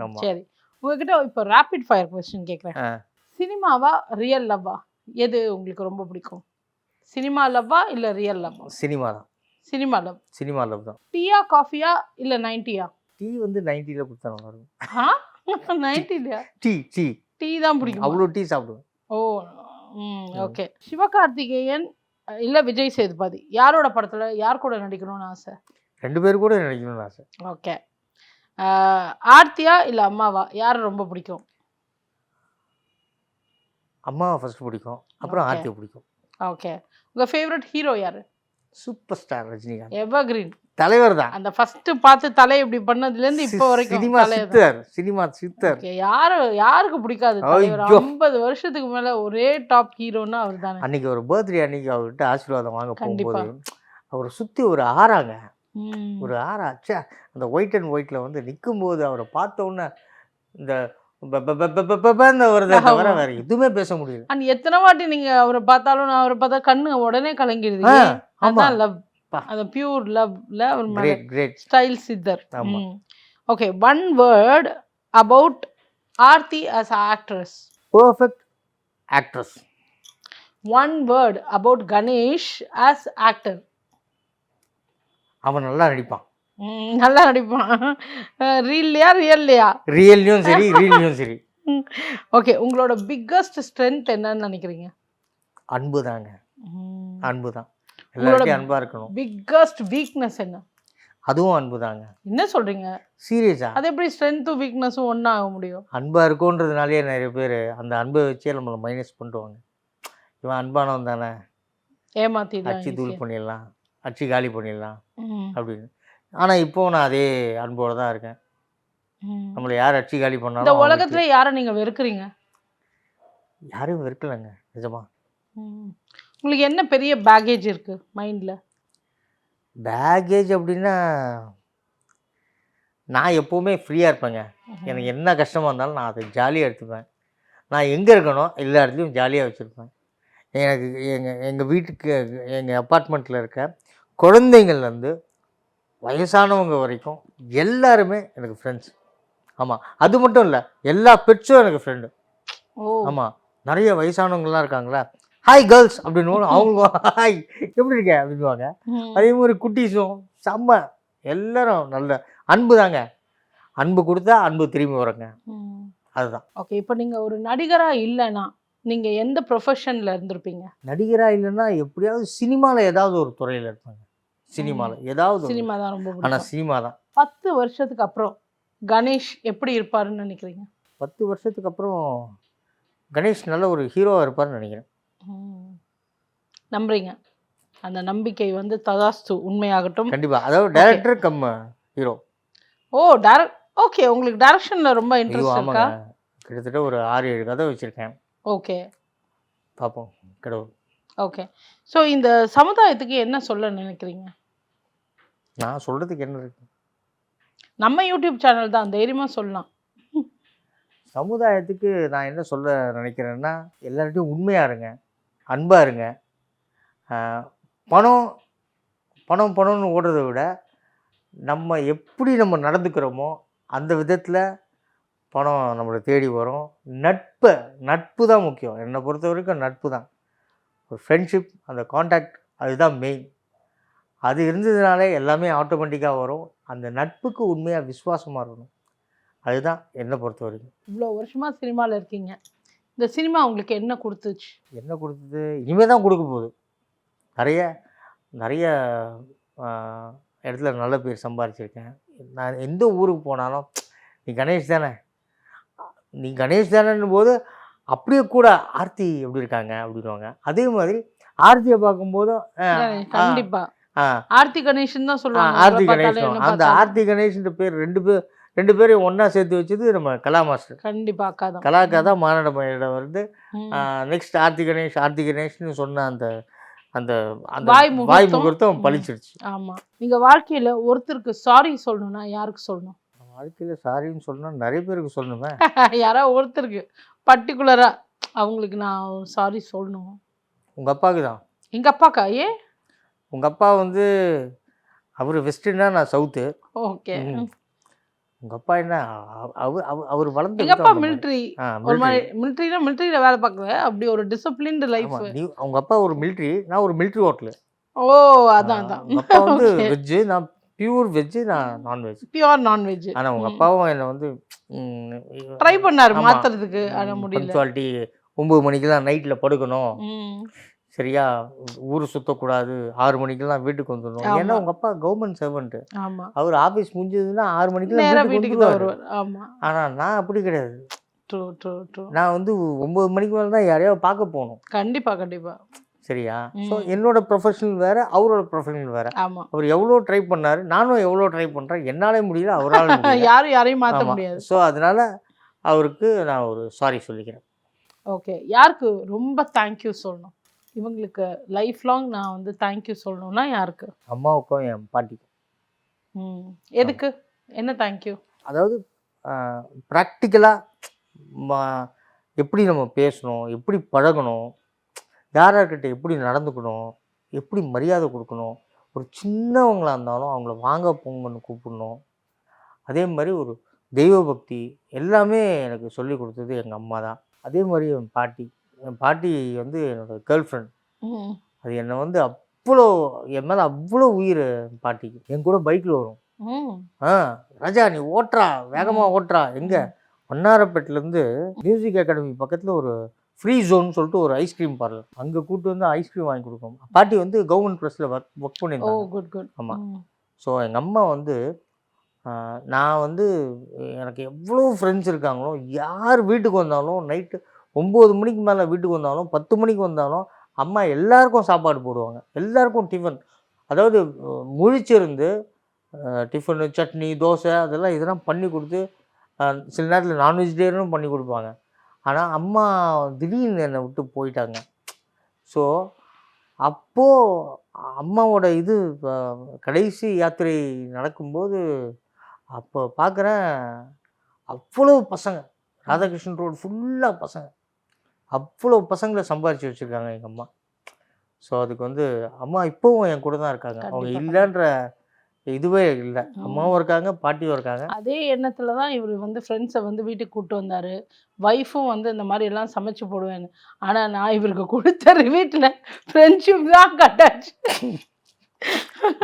ஆமாம். சரி, உங்ககிட்ட இப்போ ரேபிட் ஃபயர் கொஸ்டின் கேட்குறேன். சினிமாவா ரியல் லவ்வா, எது உங்களுக்கு ரொம்ப பிடிக்கும்? சினிமா லவ்வா இல்லை ரியல் லவ்வா? சினிமா தான். Cinema love. சினிமா லவ் தான். டீயா காஃபியா இல்லை 90யா? டீ வந்து 90ல் கொடுத்தா நல்லா இருக்கும். 90லையா? டீ டீ டீ தான் பிடிக்கும். அவ்வளோ டீ சாப்பிடுவேன். ஓ ஓகே. சிவகார்த்திகேயன் இல்லை விஜய் சேதுபதி, யாரோட படத்தில் யார் கூட நடிக்கணும்னு ஆசை? 2 பேர் கூட நடிக்கணும்னு ஆசை. ஓகே. ஆர்த்தியா இல்லை அம்மாவா, யார் ரொம்ப பிடிக்கும்? அம்மாவை ஃபர்ஸ்ட் பிடிக்கும், அப்புறம் ஆர்த்தியை பிடிக்கும். ஓகே. உங்கள் ஃபேவரட் ஹீரோ யார்? Super star Rajinikanth. எவர்கிரீன் தலைவர் தான். அந்த ஃபர்ஸ்ட் பார்த்து தலை இப்படி பண்ணதுலேருந்து இப்போ வரைக்கும் சினிமா சித்தர். சினிமா சித்தர். யாருக்கு பிடிக்காது தலைவர்? ஐயோ. 50 வருஷத்துக்கு மேலே ஒரே டாப் ஹீரோன்னா அவர் தானே. அன்னைக்கு ஒரு பர்த்டே அன்னைக்கு அவர்கிட்ட ஆசீர்வாதம் வாங்க கண்டிப்பா. போகும்போது அவரை சுற்றி ஒரு ஆறாங்க, ம். ஒரு ஆறா. ச்சே, அந்த ஒயிட் அண்ட் ஒயிட்டில் வந்து நிற்கும்போது அவரை பார்த்த உடனே இந்த வருதை தவிர வேற எதுவுமே பேச முடியல. அண்ட் எத்தனை வாட்டி நீங்க அவரை பார்த்தாலும், நான் அவரை பார்த்தா கண்ணு உடனே கலங்கிடுது. அதான் லவ், அது பியூர் லவ்ல ஒரு கிரேட் கிரேட் ஸ்டைல் சித்தர். ஆமா. Okay, one word about Aarthi as actress. Perfect actress. One word about Ganesh as actor. அவன் நல்லா நடிப்பான். நல்லா நடிப்பான். ரீல்லையா ரியல்லையா? ரியல்லையும் சரி ரீல்லையும் சரி. ஓகே, உங்களோட பிக்கஸ்ட் ஸ்ட்ரென்த் என்னன்னு நினைக்கிறீங்க? அன்பு தாங்க. அன்பு தான். எல்லாருக்கும் அன்பா இருக்கணும். பிக்கஸ்ட் வீக்னஸ் என்ன? அதுவும் அன்பு தாங்க. என்ன சொல்றீங்க? சீரியஸா? அது எப்படி ஸ்ட்ரென்த்தும் வீக்னஸும் ஒன்றா ஆக முடியும்? அன்பா இருக்குன்றதுனாலே நிறைய பேர் அந்த அன்பை வச்சே நம்மளை மைனஸ் பண்ணுவாங்க. இவன் அன்பானவன் தானே, அச்சு தூள் பண்ணிடலாம், அச்சு காலி பண்ணிடலாம் அப்படின்னு. ஆனால் இப்போ நான் அதே அன்போடு தான் இருக்கேன். நம்மளை யார் அச்சு காலி இந்த பண்ணாலும் உலகத்துல யாரை நீங்க வெறுக்கிறீங்க? யாரையும் வெறுக்கலைங்க நிஜமா. உங்களுக்கு என்ன பெரிய பேகேஜ் இருக்கு மைண்ட்ல? பேகேஜ் அப்படின்னா நான் எப்போவுமே ஃப்ரீயாக இருப்பேங்க. எனக்கு என்ன கஷ்டமாக இருந்தாலும் நான் அதை ஜாலியாக எடுத்துப்பேன். நான் எங்கே இருக்கணும் எல்லா இடத்துலையும் ஜாலியாக வச்சுருப்பேன். எனக்கு எங்கள் வீட்டுக்கு எங்கள் அப்பார்ட்மெண்ட்டில் இருக்க குழந்தைங்கள்லேருந்து வயசானவங்க வரைக்கும் எல்லாருமே எனக்கு ஃப்ரெண்ட்ஸ். ஆமாம், அது மட்டும் இல்லை, எல்லா பெட்ஸும் எனக்கு ஃப்ரெண்டு. ஆமாம், நிறைய வயசானவங்களாம் இருக்காங்களா, ஹாய் கேர்ள்ஸ் அப்படின்னு அவங்களும் ஹாய் எப்படி இருக்க அப்படின்வாங்க. அதே மாதிரி குட்டீஸும் செம்ம, எல்லாரும் நல்ல அன்பு தாங்க. அன்பு கொடுத்தா அன்பு திரும்பி வரங்க, அதுதான். ஓகே, இப்போ நீங்கள் ஒரு நடிகராக இல்லைன்னா நீங்கள் எந்த ப்ரொஃபஷனில் இருந்திருப்பீங்க? நடிகராக இல்லைன்னா எப்படியாவது சினிமாவில் ஏதாவது ஒரு துறையில் இருப்பாங்க. சினிமாவில் ஏதாவது. சினிமா தான் ரொம்ப. ஆனால் சினிமா தான். 10 வருஷத்துக்கு அப்புறம் கணேஷ் எப்படி இருப்பாருன்னு நினைக்கிறீங்க? 10 வருஷத்துக்கு அப்புறம் கணேஷ் நல்ல ஒரு ஹீரோவாக இருப்பார்னு நினைக்கிறேன். நம்புறீங்க? அந்த நம்பிக்கை வந்து ததாஸ்து உண்மையாகட்டும். கண்டிப்பாக. அதாவது டைரக்டர் கம் ஹீரோ. ஓ டைரக்ட். ஓகே, உங்களுக்கு டைரக்ஷனில் ரொம்ப இன்ட்ரெஸ்ட் இருக்கா? கிட்டத்தட்ட ஒரு 6-7 கதை வச்சுருக்கேன். ஓகே, பார்ப்போம் கடவுள். ஓகே, ஸோ இந்த சமுதாயத்துக்கு என்ன சொல்ல நினைக்கிறீங்க? நான் சொல்கிறதுக்கு என்ன இருக்கு? நம்ம யூடியூப் சேனல் தான், தைரியமாக சொல்லலாம். சமுதாயத்துக்கு நான் என்ன சொல்ல நினைக்கிறேன்னா, எல்லார்ட்டையும் உண்மையாக இருங்க, அன்பாக இருங்க. பணம் பணம் பணம்னு ஓடுறத விட நம்ம எப்படி நம்ம நடந்துக்கிறோமோ அந்த விதத்தில் பணம் நம்மளை தேடி வரும். நட்பு தான் முக்கியம். என்னை பொறுத்த வரைக்கும் நட்பு தான் ஒரு ஃப்ரெண்ட்ஷிப், அந்த காண்டாக்ட், அதுதான் மெயின். அது இருந்ததுனாலே எல்லாமே ஆட்டோமேட்டிக்காக வரும். அந்த நட்புக்கு உண்மையாக விசுவாசமாக இருக்கணும், அதுதான் என்னை பொறுத்த வரைக்கும். இவ்வளோ வருஷமாக சினிமாவில் இருக்கீங்க, இந்த சினிமா உங்களுக்கு என்ன கொடுத்துச்சு? என்ன கொடுத்தது? இனிமேல் தான் கொடுக்க போகுது. நிறைய இடத்துல நல்ல பேர் சம்பாரிச்சிருக்கேன். நான் எந்த ஊருக்கு போனாலும் நீ கணேஷ் தானேன்னும் போது அப்படியே கூட ஆர்த்தி எப்படி இருக்காங்க அப்படின்வாங்க. அதே மாதிரி ஆர்த்தியை பார்க்கும்போதும் கண்டிப்பா ஆர்த்தி கணேஷன் தான் சொல்லுவாங்க. ஆர்த்தி கணேஷன். அந்த ஆர்த்தி கணேஷன் பேர் ரெண்டு பேரையும் ஒன்றா சேர்த்து வச்சது நம்ம கலா மாஸ்டர். கண்டிப்பா அக்கா தான். கலாக்கா தான் மாநாட பையிடம் வந்து நெக்ஸ்ட் ஆர்த்தி கணேஷ்னு சொன்ன அந்த அந்த அந்த வாய் முகூர்த்தம் பழிச்சிருச்சு. ஆமாம். நீங்கள் வாழ்க்கையில் ஒருத்தருக்கு சாரி சொல்லணும்னா யாருக்கு சொல்லணும்? வாழ்க்கையில் சாரின்னு சொல்லணும் நிறைய பேருக்கு சொல்லணுமே. யாராவது ஒருத்தருக்கு பர்டிகுலராக அவங்களுக்கு நான் சாரி சொல்லணும். உங்கள் அப்பாவுக்கு தான். எங்கள் அப்பாக்கா ஏன்? உங்கள் அப்பா வந்து அவர் வெஸ்டர்னா நான் சவுத்து. ஓகே. உங்கள் அப்பா என்ன அவர் வளர்ந்த எங்கள் விதம் அப்பா அந்த மாதிரி. மிலிட்ரி. ஆ ஒரு மிலிட்ரி. மாதிரி மிலிட்ரியில் வேலை பார்க்கல, அப்படி ஒரு டிசிப்ளின்டு லைஃப். ஆமாம், உங்கள் அப்பா ஒரு மிலிட்ரி, நான் ஒரு மிலிட்ரி ஹோட்டலு. ஓ, அதான் அதான். உங்கள் அப்பா வந்து ஓகே. வெஜ்ஜு, நான் பியூர் வெஜ்ஜு, நான் நான்வெஜ். Pure non veg. ஆனால் உங்கள் அப்பாவும் என்னை வந்து ட்ரை பண்ணாரு ஆமாம், மாத்துறதுக்கு, ஆனா முடியல. பங்க்சுவாலிட்டி 9 மணிக்கெல்லாம் நைட்டில் படுக்கணும், ம். சரியா, ஊர் சுற்றக்கூடாது, 6 மணிக்கெல்லாம் வீட்டுக்கு வந்துடணும். ஏன்னா ஆமா. உங்கள் அப்பா கவர்மெண்ட் சர்வெண்ட்டு. ஆமா. அவர் ஆஃபீஸ் முடிஞ்சதுன்னா 6 மணிக்கெல்லாம் நேரா வீட்டுக்கு வீட்டுக்கு தான் வந்துடுவார். வருவார். ஆமா. ஆனால் நான் அப்படி கிடையாது. True true true. நான் வந்து 9 மணிக்கு மேலே தான் யாரையாவது பார்க்க போகணும், கண்டிப்பா கண்டிப்பா. சரியா. ஸோ என்னோட ப்ரொஃபஷனல் வேறு, அவரோட ப்ரொஃபஷனல் வேறு. ஆமா. அவர் எவ்வளோ ட்ரை பண்ணார், நானும் எவ்வளோ ட்ரை பண்ணுறேன், என்னாலே முடியல, அவரால் முடியல. யாரும் யாரையும் மாற்ற ஆமாம். முடியாது. ஸோ அதனால் அவருக்கு நான் ஒரு சாரி சொல்லிக்கிறேன். ஓகே. யாருக்கு ரொம்ப தேங்க்யூ சொல்லணும்? இவங்களுக்கு லைஃப் லாங் நான் வந்து தேங்க்யூ சொல்லணும்னா யாருக்கு? அம்மாவுக்கும் என் பாட்டிக்கும். எதுக்கு? என்ன தேங்க்யூ? அதாவது ப்ராக்டிக்கலாக எப்படி நம்ம பேசணும், எப்படி பழகணும், யார்கிட்ட எப்படி நடந்துக்கணும், எப்படி மரியாதை கொடுக்கணும், ஒரு சின்னவங்களாக இருந்தாலும் அவங்கள வாங்க போங்கன்னு கூப்பிடணும். அதே மாதிரி ஒரு தெய்வ பக்தி எல்லாமே எனக்கு சொல்லி கொடுத்தது எங்கள் அம்மா தான். அதே மாதிரி என் பாட்டி வந்து என்னோடய கேர்ள் ஃப்ரெண்ட். அது என்னை வந்து அவ்வளோ, என் மேலே அவ்வளோ உயிர் பாட்டிக்கு. என் கூட பைக்கில் வரும். ராஜா நீ ஓட்டுறா, வேகமாக ஓட்டுறா. எங்கே? வண்ணாரப்பேட்டிலேருந்து மியூசிக் அகாடமி பக்கத்தில் ஒரு ஃப்ரீ ஜோன் சொல்லிட்டு ஒரு ஐஸ்கிரீம் பார்லர், அங்கே கூப்பிட்டு வந்து ஐஸ்கிரீம் வாங்கி கொடுக்கும். பாட்டி வந்து கவர்மெண்ட் ப்ரெஸ்ஸில் ஒர்க் பண்ணியிருந்தாங்க. Good good. ஆமாம். ஸோ எங்கள் அம்மா வந்து நான் வந்து எனக்கு எவ்வளோ ஃப்ரெண்ட்ஸ் இருக்காங்களோ, யார் வீட்டுக்கு வந்தாலும் நைட்டு 9 மணிக்கு மேலே வீட்டுக்கு வந்தாலும் 10 மணிக்கு வந்தாலும் அம்மா எல்லாருக்கும் சாப்பாடு போடுவாங்க, எல்லாருக்கும் டிஃபன். அதாவது முழிச்சிருந்து டிஃபனு, சட்னி, தோசை இதெல்லாம் பண்ணி கொடுத்து, சில நேரத்தில் நான்வெஜிடேரியனும் பண்ணி கொடுப்பாங்க. ஆனால் அம்மா திடீர்னு என்னை விட்டு போயிட்டாங்க. ஸோ அப்போது அம்மாவோட இது கடைசி யாத்திரை நடக்கும்போது அப்போ பார்க்குறேன், அவ்வளோ பசங்க, ராதாகிருஷ்ணன் ரோடு ஃபுல்லாக பசங்க, அவ்வளோ பசங்களை சம்பாரித்து வச்சுருக்காங்க எங்கள் அம்மா. ஸோ அதுக்கு வந்து அம்மா இப்போவும் என் கூட தான் இருக்காங்க. அவங்க இல்லைன்ற இதுவே இல்லை. அம்மாவும் இருக்காங்க, பாட்டியும் இருக்காங்க. அதே எண்ணத்தில் தான் இவர் வந்து ஃப்ரெண்ட்ஸை வந்து வீட்டுக்கு கூப்பிட்டு வந்தார். ஒய்ஃபும் வந்து இந்த மாதிரி எல்லாம் சமைச்சு போடுவேன்னு. ஆனால் நான் இவருக்கு கொடுத்த வீட்டில் ஃப்ரெண்ட்ஷிப் தான் கட்டாச்சு.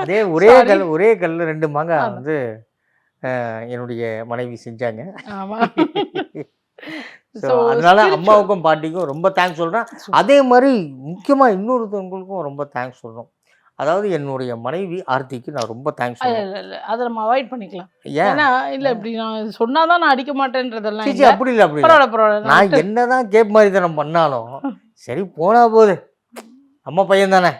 அதே ஒரே கல் 2 மாங்காய் வந்து என்னுடைய மனைவி செஞ்சாங்க. ஆமாம். ஸோ அதனால அம்மாவுக்கும் பாட்டிக்கும் ரொம்ப தேங்க்ஸ் சொல்கிறேன். அதே மாதிரி முக்கியமாக இன்னொருத்தவங்களுக்கும் ரொம்ப தேங்க்ஸ் சொல்கிறோம். அதாவது என்னுடைய மனைவி ஆர்த்திக்கு நான் ரொம்ப தேங்க்ஸ் சொல்கிறேன். இல்லை அதை நம்ம அவாய்ட் பண்ணிக்கலாம். ஏன்? ஏன்னா இல்லை இப்படி நான் சொன்னால் தான் நான் அடிக்க மாட்டேன்றதெல்லாம் சரி, அப்படி இல்லை, அப்படி பரவாயில்ல. நான் என்ன தான் கேப் மாதிரி தானே பண்ணாலும் சரி போனா போகுது, அம்மா பையன் தானே.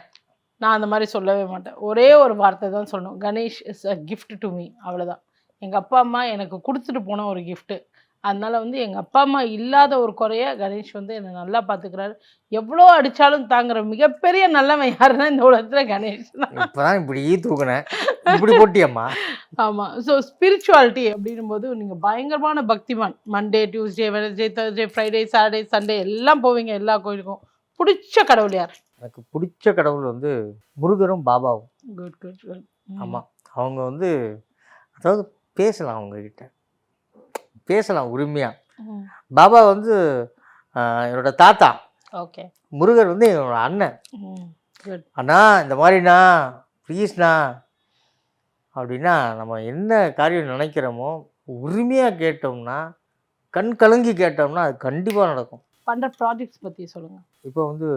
நான் அந்த மாதிரி சொல்லவே மாட்டேன். ஒரே ஒரு வார்த்தை தான் சொல்லணும், Ganesh is a gift to me. அவ்வளோதான். எங்கள் அப்பா அம்மா எனக்கு கொடுத்துட்டு போன ஒரு கிஃப்ட்டு. அதனால் வந்து எங்கள் அப்பா அம்மா இல்லாத ஒரு குறைய கணேஷ் வந்து என்னை நல்லா பார்த்துக்கிறாரு. எவ்வளோ அடித்தாலும் தாங்குற மிகப்பெரிய நல்லவன் யாருன்னா இந்த உலகத்தில் கணேஷ் தான். இப்போ தான் இப்படி தூக்குனேன், இப்படி போட்டியம்மா. ஆமாம். ஸோ ஸ்பிரிச்சுவாலிட்டி அப்படின்னும் போது நீங்கள் பயங்கரமான பக்திமான். Monday, Tuesday, Wednesday, Thursday, Friday, Saturday, Sunday எல்லாம் போவீங்க எல்லா கோயிலுக்கும். பிடிச்ச கடவுள் யார்? எனக்கு பிடிச்ச கடவுள் வந்து முருகரும் பாபாவும். Good good good. ஆமாம். அவங்க வந்து அதாவது பேசலாம், அவங்கக்கிட்ட பேசலாம் உரிமையாக. பாபா வந்து என்னோட தாத்தா. ஓகே. முருகர் வந்து என்னோட அண்ணன். குட். அண்ணா இந்த மாதிரிண்ணா ப்ளீஸ்ண்ணா அப்படின்னா நம்ம என்ன காரியம் நினைக்கிறோமோ உரிமையாக கேட்டோம்னா, கண் கலங்கி கேட்டோம்னா அது கண்டிப்பாக நடக்கும். பண்ணுற ப்ராஜெக்ட்ஸ் பற்றி சொல்லுங்கள். இப்போ வந்து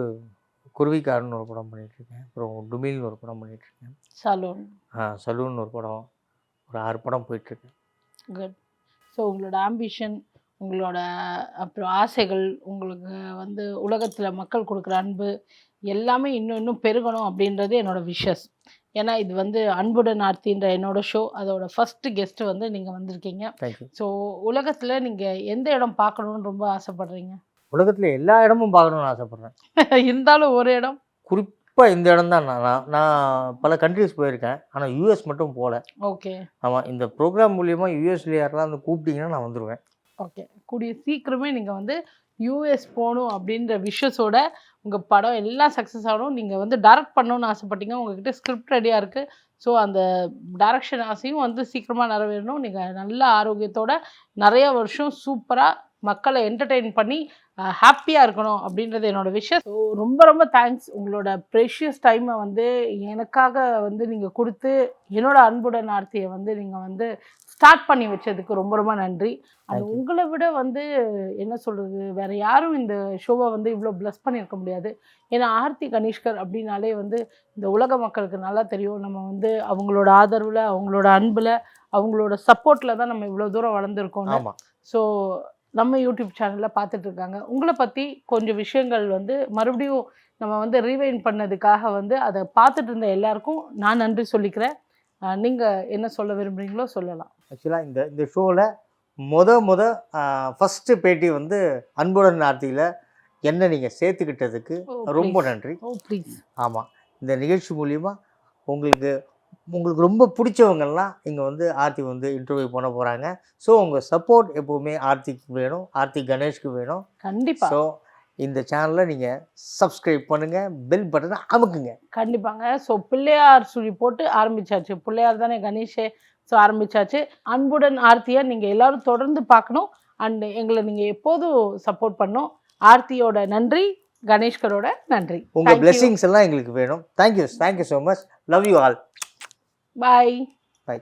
குருவிக்காரன்னு ஒரு படம் பண்ணிகிட்ருக்கேன், அப்புறம் டுமில்னு ஒரு படம் பண்ணிகிட்ருக்கேன், சலூன் சலூன் ஒரு படம், ஒரு 6 படம் போயிட்டுருக்கேன். குட். ஸோ உங்களோட ஆம்பிஷன், உங்களோட அப்புறம் ஆசைகள், உங்களுக்கு வந்து உலகத்தில் மக்கள் கொடுக்குற அன்பு எல்லாமே இன்னும் பெருகணும் அப்படின்றது என்னோடய விஷஸ். ஏன்னா இது வந்து அன்புடன் ஆர்த்தின்ற என்னோடய ஷோ, அதோட ஃபஸ்ட்டு கெஸ்ட்டு வந்து நீங்கள் வந்திருக்கீங்க. தேங்க்யூ. ஸோ உலகத்தில் நீங்கள் எந்த இடம் பார்க்கணுன்னு ரொம்ப ஆசைப்படுறீங்க? உலகத்தில் எல்லா இடமும் பார்க்கணுன்னு ஆசைப்பட்றேன். இருந்தாலும் ஒரு இடம் குறிப்பாக இந்த இடம் தான். நான் பல கண்ட்ரிஸ் போயிருக்கேன், ஆனால் யூஎஸ் மட்டும் போகல. ஓகே. ஆமாம். இந்த ப்ரோக்ராம் மூலியமாக யூஎஸ்ல யாரெல்லாம் வந்து கூப்பிட்டீங்கன்னா நான் வந்துடுவேன். ஓகே. கூடிய சீக்கிரமே நீங்கள் வந்து யூஎஸ் போகணும் அப்படின்ற விஷஸோட உங்கள் படம் எல்லாம் சக்ஸஸ் ஆகணும். நீங்கள் வந்து டைரக்ட் பண்ணணும்னு ஆசைப்பட்டீங்க. உங்ககிட்ட ஸ்கிரிப்ட் ரெடியாக இருக்குது. ஸோ அந்த டைரக்ஷன் ஆசையும் வந்து சீக்கிரமாக நிறைவேறணும். நீங்கள் நல்ல ஆரோக்கியத்தோட நிறைய வருஷம் சூப்பராக மக்களை என்டர்டெயின் பண்ணி ஹாப்பியாக இருக்கணும் அப்படின்றது என்னோட விஷயம். ஸோ ரொம்ப ரொம்ப தேங்க்ஸ். உங்களோட ப்ரெஷியஸ் டைமை வந்து எனக்காக வந்து நீங்கள் கொடுத்து என்னோட அன்புடன் ஆர்த்தியை வந்து நீங்கள் வந்து ஸ்டார்ட் பண்ணி வச்சதுக்கு ரொம்ப ரொம்ப நன்றி. அது உங்களை விட வந்து என்ன சொல்கிறது, வேறு யாரும் இந்த ஷோவை வந்து இவ்வளோ ப்ளஸ் பண்ணியிருக்க முடியாது. ஏன்னா ஆர்த்தி கனிஷ்கர் அப்படின்னாலே வந்து இந்த உலக மக்களுக்கு நல்லா தெரியும். நம்ம வந்து அவங்களோட ஆதரவில், அவங்களோட அன்பில், அவங்களோட சப்போர்ட்டில் தான் நம்ம இவ்வளோ தூரம் வளர்ந்துருக்கோம். ஸோ நம்ம யூடியூப் சேனலில் பார்த்துட்ருக்காங்க. உங்களை பற்றி கொஞ்சம் விஷயங்கள் வந்து மறுபடியும் நம்ம வந்து ரீவைண்ட் பண்ணதுக்காக வந்து அதை பார்த்துட்டு இருந்த எல்லாருக்கும் நான் நன்றி சொல்லிக்கிறேன். நீங்கள் என்ன சொல்ல விரும்புகிறீங்களோ சொல்லலாம். ஆக்சுவலாக இந்த ஷோவில் ஃபஸ்ட்டு பேட்டி வந்து அன்புடன் ஆர்த்தியில் என்ன நீங்கள் சேர்த்துக்கிட்டதுக்கு ரொம்ப நன்றி. ப்ளீஸ். ஆமாம், இந்த நிகழ்ச்சி மூலிமா உங்களுக்கு ரொம்ப பிடிச்சவங்கெல்லாம் இங்கே வந்து ஆர்த்தி வந்து இன்டர்வியூ பண்ண போகிறாங்க. ஸோ உங்கள் சப்போர்ட் எப்போவுமே ஆர்த்திக்கு வேணும், ஆர்த்தி கணேஷ்க்கு வேணும். கண்டிப்பாக. ஸோ இந்த சேனலை நீங்கள் சப்ஸ்கிரைப் பண்ணுங்கள், பெல் பட்டனை அமுக்குங்க. கண்டிப்பாங்க. ஸோ பிள்ளையார் சுழி போட்டு ஆரம்பித்தாச்சு. பிள்ளையார் தானே கணேஷே. ஸோ ஆரம்பித்தாச்சு. அன்புடன் ஆர்த்தியை நீங்கள் எல்லோரும் தொடர்ந்து பார்க்கணும். அண்ட் எங்களை நீங்கள் எப்போதும் சப்போர்ட் பண்ணணும். ஆர்த்தியோட நன்றி, கணேஷ்கரோட நன்றி. உங்கள் பிளெஸிங்ஸ் எல்லாம் எங்களுக்கு வேணும். Thank you so much. Love you all. Bye. Bye.